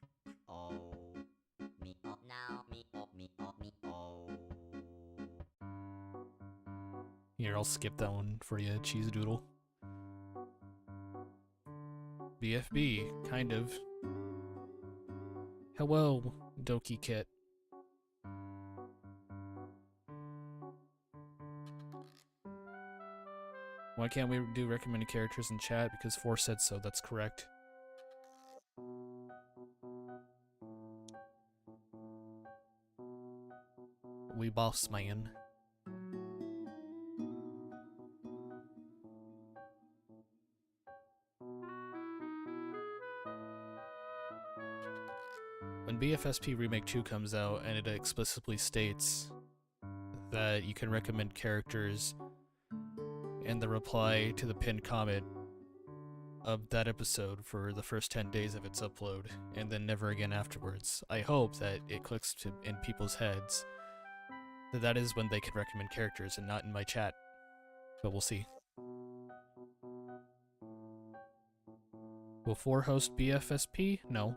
Here, I'll skip that one for you, Cheese Doodle. BFB, kind of. Hello, Doki Kit. Why can't we do recommended characters in chat? Because 4 said so, that's correct. We boss man. When BFSP Remake 2 comes out and it explicitly states that you can recommend characters in the reply to the pinned comment of that episode for the first 10 days of its upload, and then never again afterwards, I hope that it clicks in people's heads that is when they can recommend characters and not in my chat. But we'll see. Will 4 host BFSP? No.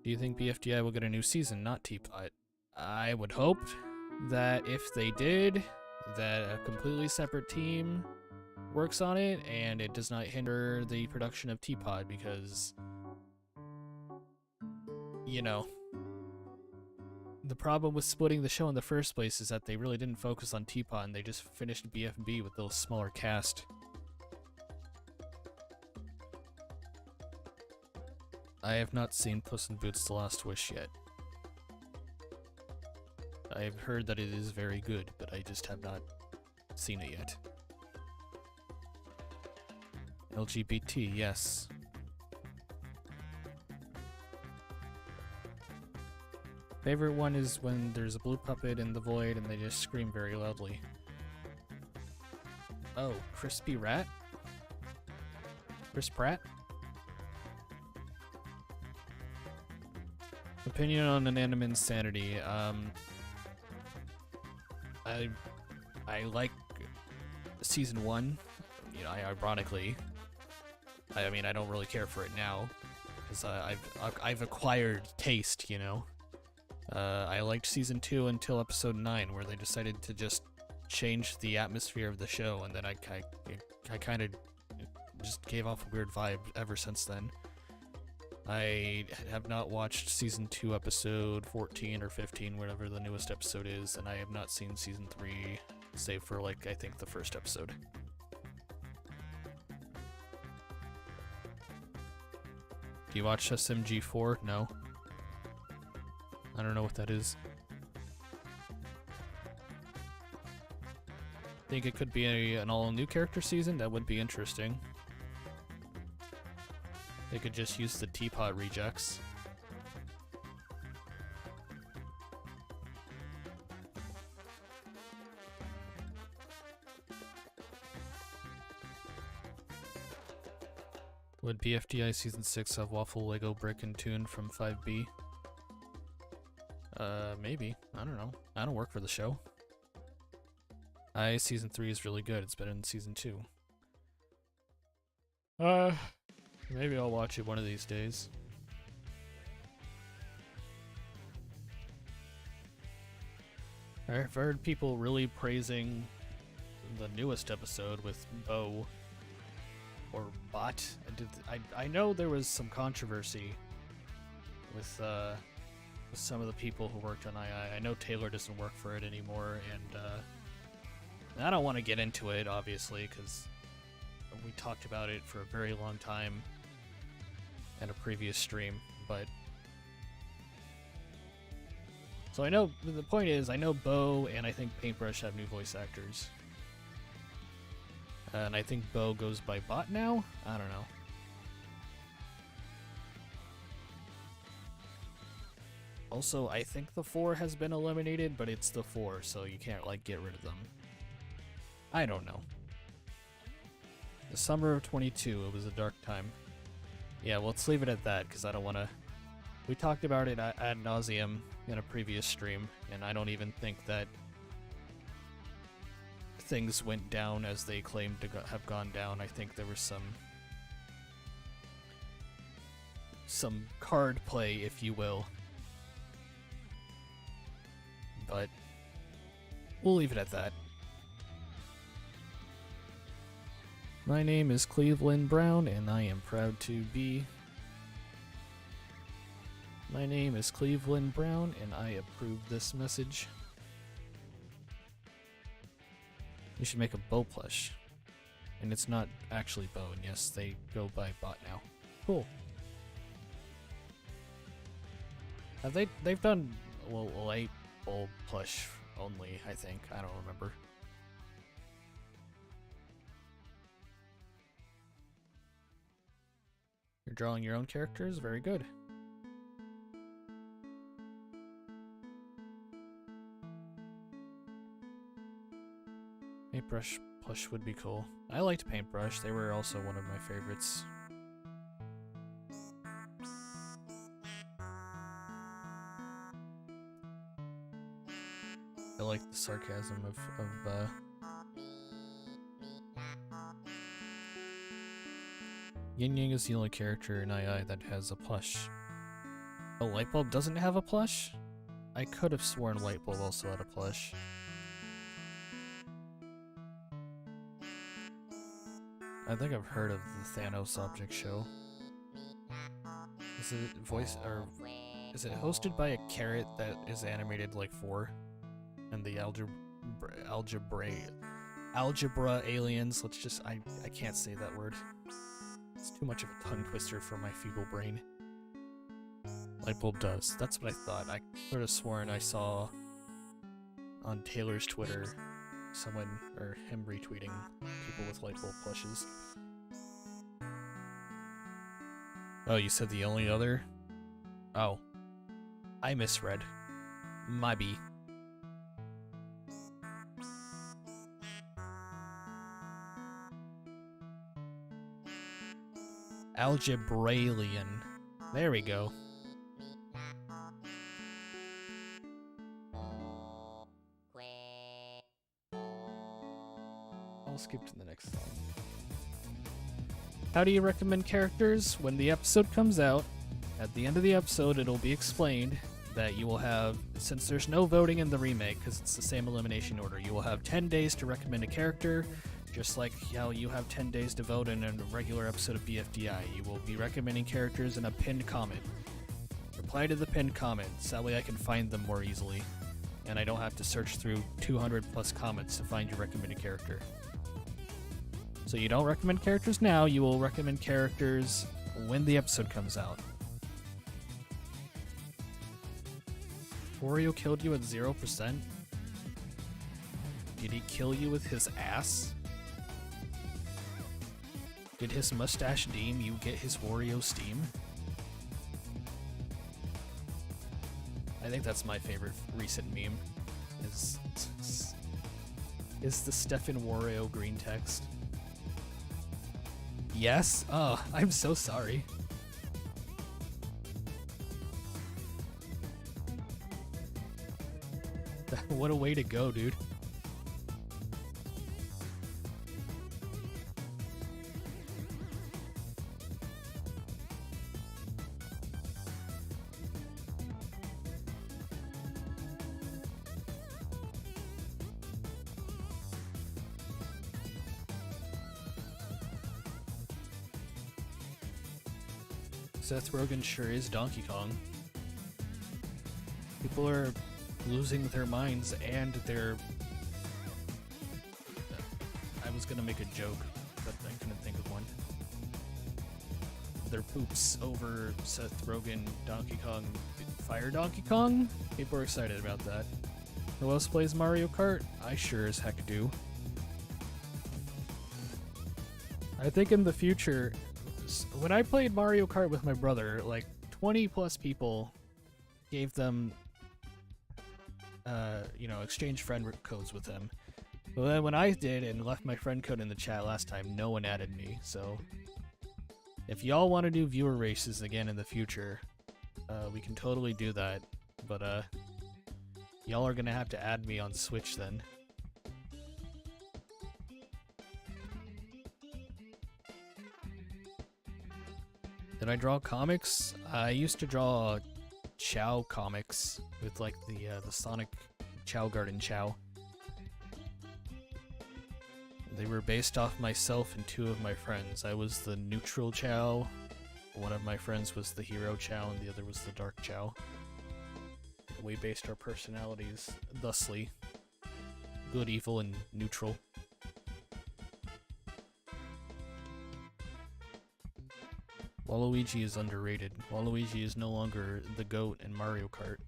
Do you think BFDI will get a new season, not Teapot? I would hope that if they did, that a completely separate team works on it and it does not hinder the production of Teapot, because, you know, the problem with splitting the show in the first place is that they really didn't focus on Teapot and they just finished BFB with a smaller cast. I have not seen Puss in Boots: The Last Wish yet. I have heard that it is very good, but I just have not seen it yet. LGBT, yes. Favorite one is when there's a blue puppet in the void and they just scream very loudly. Oh, Crispy Rat? Chris Pratt? Opinion on an anime insanity. I like season 1. You know, ironically. I mean, I don't really care for it now, because I've acquired taste, you know. I liked season 2 until episode 9, where they decided to just change the atmosphere of the show, and then I kind of just gave off a weird vibe ever since then. I have not watched season 2 episode 14 or 15, whatever the newest episode is, and I have not seen season 3, save for, like, I think the first episode. Do you watch SMG4? No. I don't know what that is. Think it could be an all-new character season? That would be interesting. They could just use the teapot rejects. Would BFDI Season 6 have Waffle, Lego, Brick, and Tune from 5B? Maybe. I don't know. I don't work for the show. Season 3 is really good. It's better than Season 2. Maybe I'll watch it one of these days. I've heard people really praising the newest episode with Bo. Or Bot. I know there was some controversy with some of the people who worked on II. I know Taylor doesn't work for it anymore, and I don't want to get into it, obviously, because we talked about it for a very long time in a previous stream, but... So I know, the point is, I know Bo and I think Paintbrush have new voice actors. And I think Bo goes by Bot now? I don't know. Also, I think the 4 has been eliminated, but it's the 4, so you can't, like, get rid of them. I don't know. The summer of 22, it was a dark time. Yeah, well, let's leave it at that, because I don't want to... We talked about it ad nauseum in a previous stream, and I don't even think that things went down as they claimed to have gone down. I think there was some card play, if you will. But we'll leave it at that. My name is Cleveland Brown, and I am proud to be... My name is Cleveland Brown, and I approve this message. You should make a Bo plush. And it's not actually Bo, and yes, they go by Bot now. Cool. Have they've done, well, light bulb plush only, I think. I don't remember. You're drawing your own characters? Very good. Paintbrush plush would be cool. I liked Paintbrush. They were also one of my favorites. I like the sarcasm of Yin Yang is the only character in II that has a plush. Oh, Lightbulb doesn't have a plush? I could have sworn Lightbulb also had a plush. I think I've heard of the Thanos Object Show. Is it hosted by a carrot that is animated like 4? And the algebra aliens, I can't say that word. It's too much of a tongue twister for my feeble brain. Lightbulb does. That's what I thought. I could have sworn I saw on Taylor's Twitter someone, or him retweeting people with Lightbulb plushes. Oh, you said the only other? Oh. I misread. My B. Algebralian. There we go. I'll skip to the next song. How do you recommend characters? When the episode comes out, At the end of the episode, it'll be explained that you will have, since there's no voting in the remake, because it's the same elimination order, you will have 10 days to recommend a character, just like how you have 10 days to vote in a regular episode of BFDI. You will be recommending characters in a pinned comment. Reply to the pinned comments, that way I can find them more easily, and I don't have to search through 200 plus comments to find your recommended character. So you don't recommend characters now, you will recommend characters when the episode comes out. Wario killed you at 0%? Did he kill you with his ass? Did his mustache deem you get his Wario steam? I think that's my favorite recent meme. Is the Stefan Wario green text? Yes? Oh, I'm so sorry. What a way to go, dude. Seth Rogen sure is Donkey Kong. People are losing their minds and their... I was gonna make a joke, but I couldn't think of one. Their poops over Seth Rogen Donkey Kong Fire Donkey Kong? People are excited about that. Who else plays Mario Kart? I sure as heck do. I think in the future, when I played Mario Kart with my brother, like 20 plus people gave them exchange friend codes with him. But then when I did and left my friend code in the chat last time, no one added me. So if y'all want to do viewer races again in the future, we can totally do that. But y'all are gonna have to add me on Switch then. Did I draw comics? I used to draw Chow comics with like the Sonic Chow Garden Chow. They were based off myself and two of my friends. I was the neutral Chow, one of my friends was the hero Chow, and the other was the dark Chow. We based our personalities thusly. Good, evil, and neutral. Waluigi is underrated. Waluigi is no longer the GOAT in Mario Kart.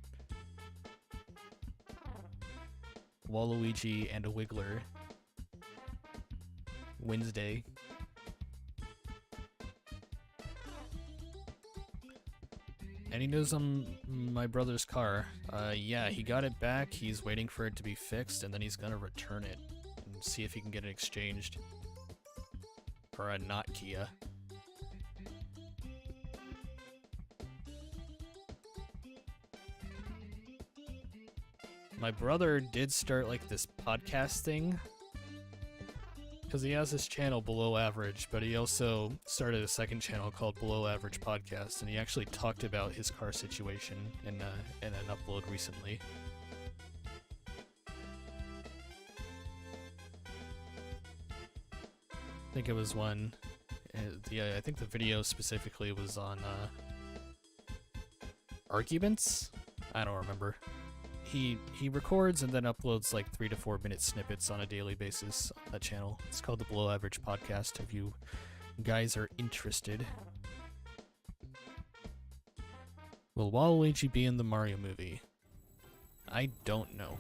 Waluigi and a Wiggler. Wednesday. Any news on my brother's car? Yeah, he got it back, he's waiting for it to be fixed, and then he's gonna return it and see if he can get it exchanged for a not Kia. My brother did start like this podcast thing, because he has this channel Below Average, but he also started a second channel called Below Average Podcast, and he actually talked about his car situation in an upload recently. I think it was one. I think the video specifically was on arguments. I don't remember. He records and then uploads like 3 to 4 minute snippets on a daily basis on that channel. It's called the Below Average Podcast if you guys are interested. Will Waluigi be in the Mario movie? I don't know.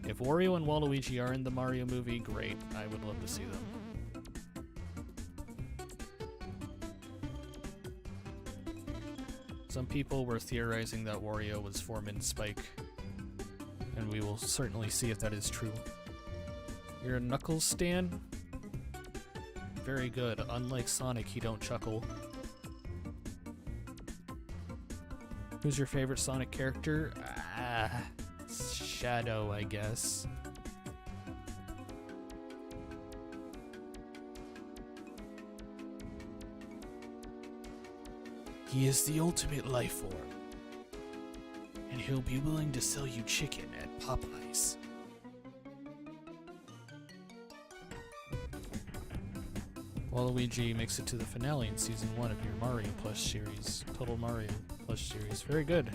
If Wario and Waluigi are in the Mario movie, great. I would love to see them. Some people were theorizing that Wario was Foreman Spike, and we will certainly see if that is true. You're a Knuckles stan? Very good. Unlike Sonic, he don't chuckle. Who's your favorite Sonic character? Shadow, I guess. He is the ultimate life form. And he'll be willing to sell you chicken at Popeyes. Waluigi makes it to the finale in Season 1 of your Mario Plush series. Total Mario Plush series. Very good.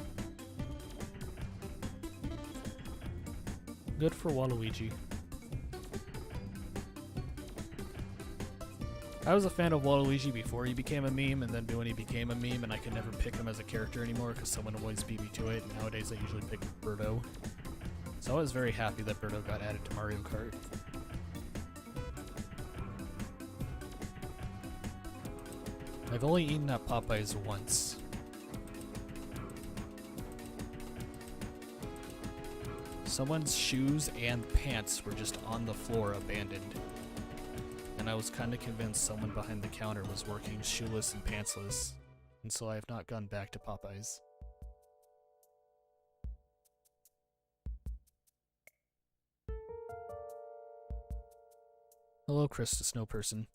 Good for Waluigi. I was a fan of Waluigi before he became a meme, and then when he became a meme, and I could never pick him as a character anymore because someone always beat me to it, and nowadays I usually pick Birdo. So I was very happy that Birdo got added to Mario Kart. I've only eaten at Popeyes once. Someone's shoes and pants were just on the floor abandoned. And I was kind of convinced someone behind the counter was working shoeless and pantsless. And so I have not gone back to Popeyes. Hello, Chris the Snow Person.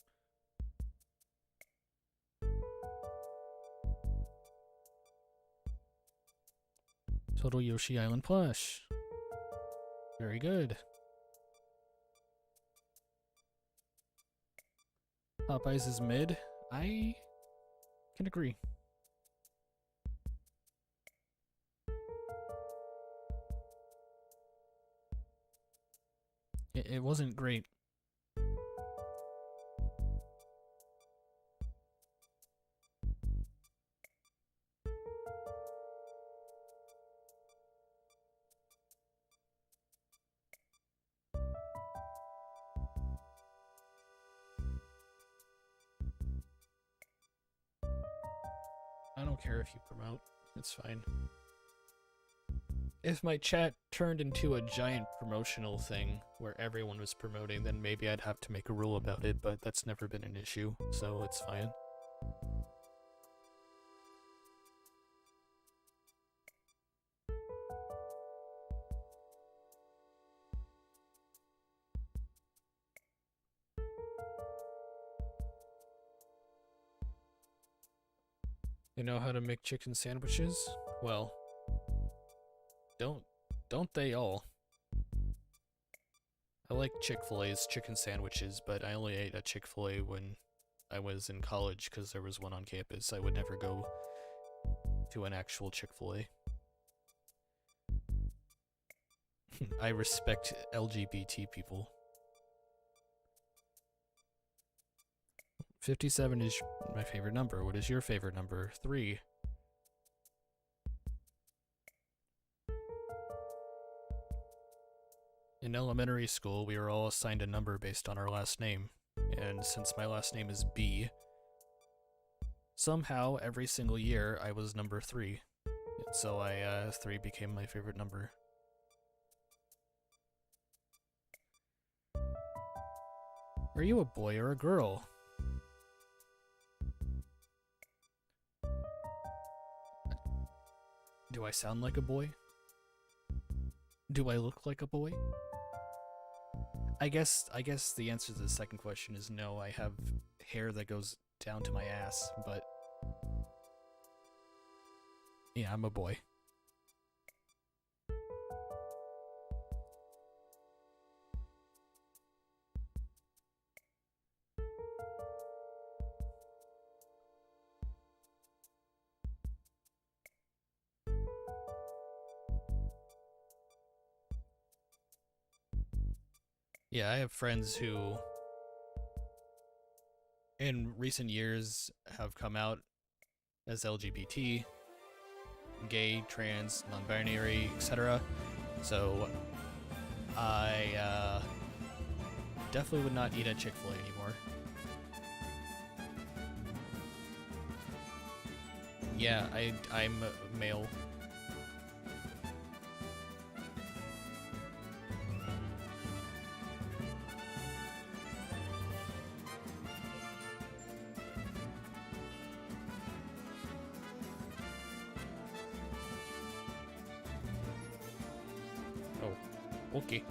Total Yoshi Island plush. Very good. Popeyes is mid. I can agree. It wasn't great. I don't care if you promote. It's fine. If my chat turned into a giant promotional thing where everyone was promoting, then maybe I'd have to make a rule about it, but that's never been an issue, so it's fine. You know how to make chicken sandwiches? Well, don't they all? I like Chick-fil-A's chicken sandwiches, but I only ate at Chick-fil-A when I was in college because there was one on campus. I would never go to an actual Chick-fil-A. I respect LGBT people. 57 is my favorite number. What is your favorite number? 3. In elementary school, we were all assigned a number based on our last name. And since my last name is B, somehow every single year I was number 3. And so 3 became my favorite number. Are you a boy or a girl? Do I sound like a boy? Do I look like a boy? I guess the answer to the second question is no. I have hair that goes down to my ass, but yeah, I'm a boy. Yeah, I have friends who, in recent years, have come out as LGBT, gay, trans, non-binary, etc. So, I definitely would not eat at Chick-fil-A anymore. Yeah, I'm male. Okay.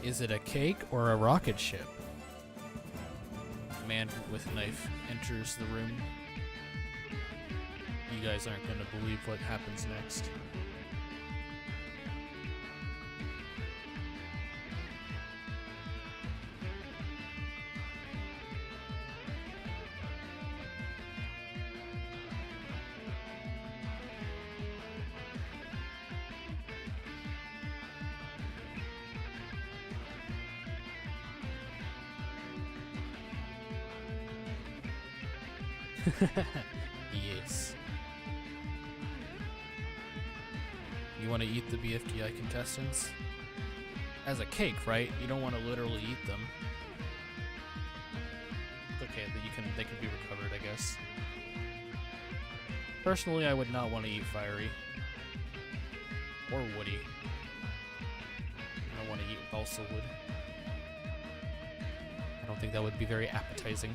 Is it a cake or a rocket ship? A man with knife enters the room. You guys aren't going to believe what happens next. Yes. You want to eat the BFDI contestants? As a cake, right? You don't want to literally eat them. Okay, they can be recovered, I guess. Personally, I would not want to eat Fiery. Or Woody. I don't want to eat Balsa Wood. I don't think that would be very appetizing.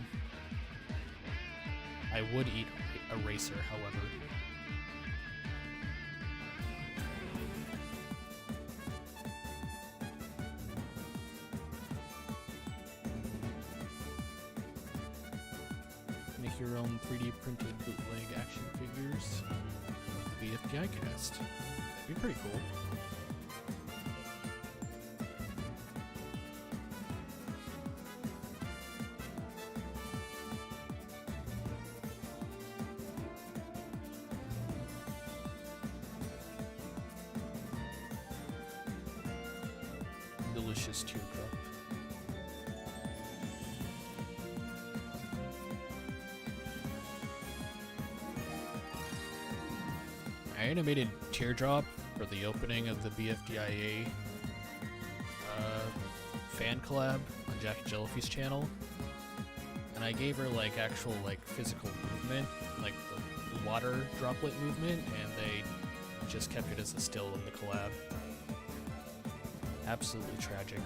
I would eat a Racer, however. Make your own 3D printed bootleg action figures with the BFDI cast. That'd be pretty cool. Delicious teardrop. I animated Teardrop for the opening of the BFDIA fan collab on Jack Jellyfish's channel, and I gave her like actual like physical movement, like the water droplet movement, and they just kept it as a still in the collab. Absolutely tragic.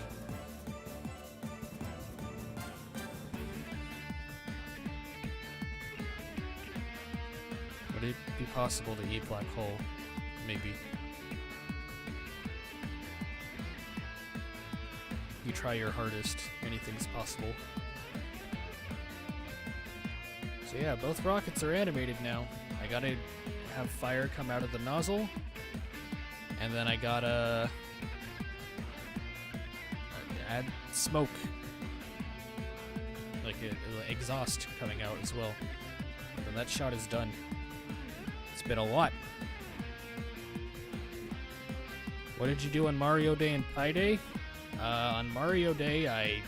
Would it be possible to eat Black Hole? Maybe. You try your hardest, anything's possible. So yeah, both rockets are animated now. I gotta have fire come out of the nozzle, and then I gotta add smoke, like exhaust coming out as well. And that shot is done. It's been a lot. What did you do on Mario Day and Pi Day? On Mario Day, I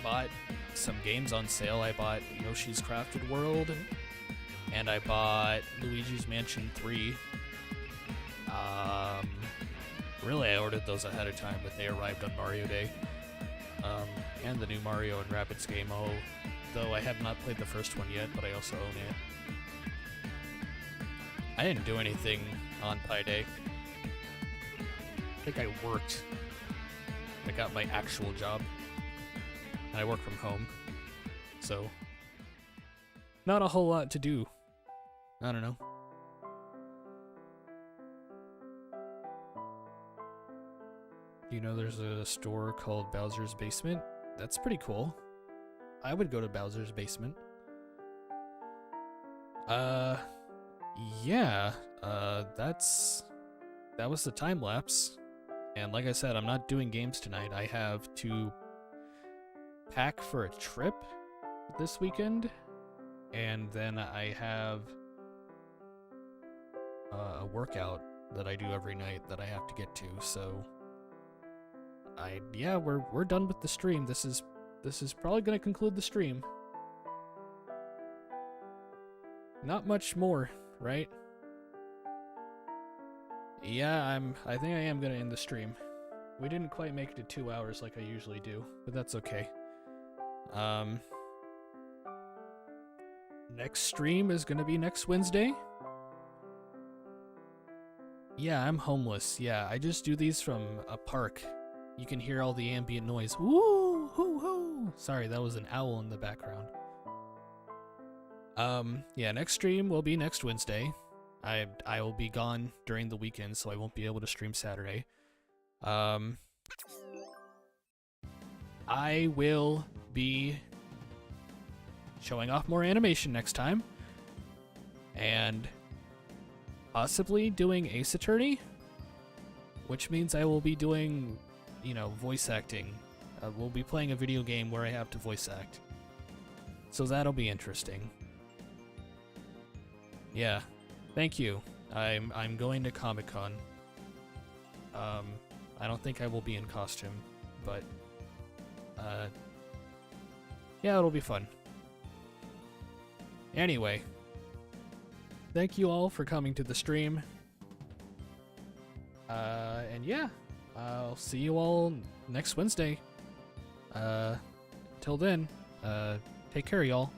bought some games on sale. I bought Yoshi's Crafted World, and I bought Luigi's Mansion 3. Really, I ordered those ahead of time, but they arrived on Mario Day. And the new Mario and Rabbids game, though I have not played the first one yet, but I also own it. I didn't do anything on Pi Day. I think I worked. I got my actual job. And I work from home. So, not a whole lot to do. I don't know. You know, there's a store called Bowser's Basement. That's pretty cool. I would go to Bowser's Basement. Yeah. That was the time lapse. And like I said, I'm not doing games tonight. I have to pack for a trip this weekend. And then I have a workout that I do every night that I have to get to. So yeah, we're done with the stream. This is probably going to conclude the stream. Not much more, right? Yeah, I think I am going to end the stream. We didn't quite make it to 2 hours like I usually do, but that's okay. Next stream is going to be next Wednesday. Yeah, I'm homeless. Yeah, I just do these from a park. You can hear all the ambient noise. Woo, hoo, hoo. Sorry, that was an owl in the background. Yeah, next stream will be next Wednesday. I will be gone during the weekend, so I won't be able to stream Saturday. I will be showing off more animation next time. And possibly doing Ace Attorney, which means I will be doing, voice acting. We'll be playing a video game where I have to voice act. So that'll be interesting. Yeah, thank you. I'm going to Comic-Con. I don't think I will be in costume, but yeah, it'll be fun. Anyway, thank you all for coming to the stream. And yeah, I'll see you all next Wednesday. Till then, take care, y'all.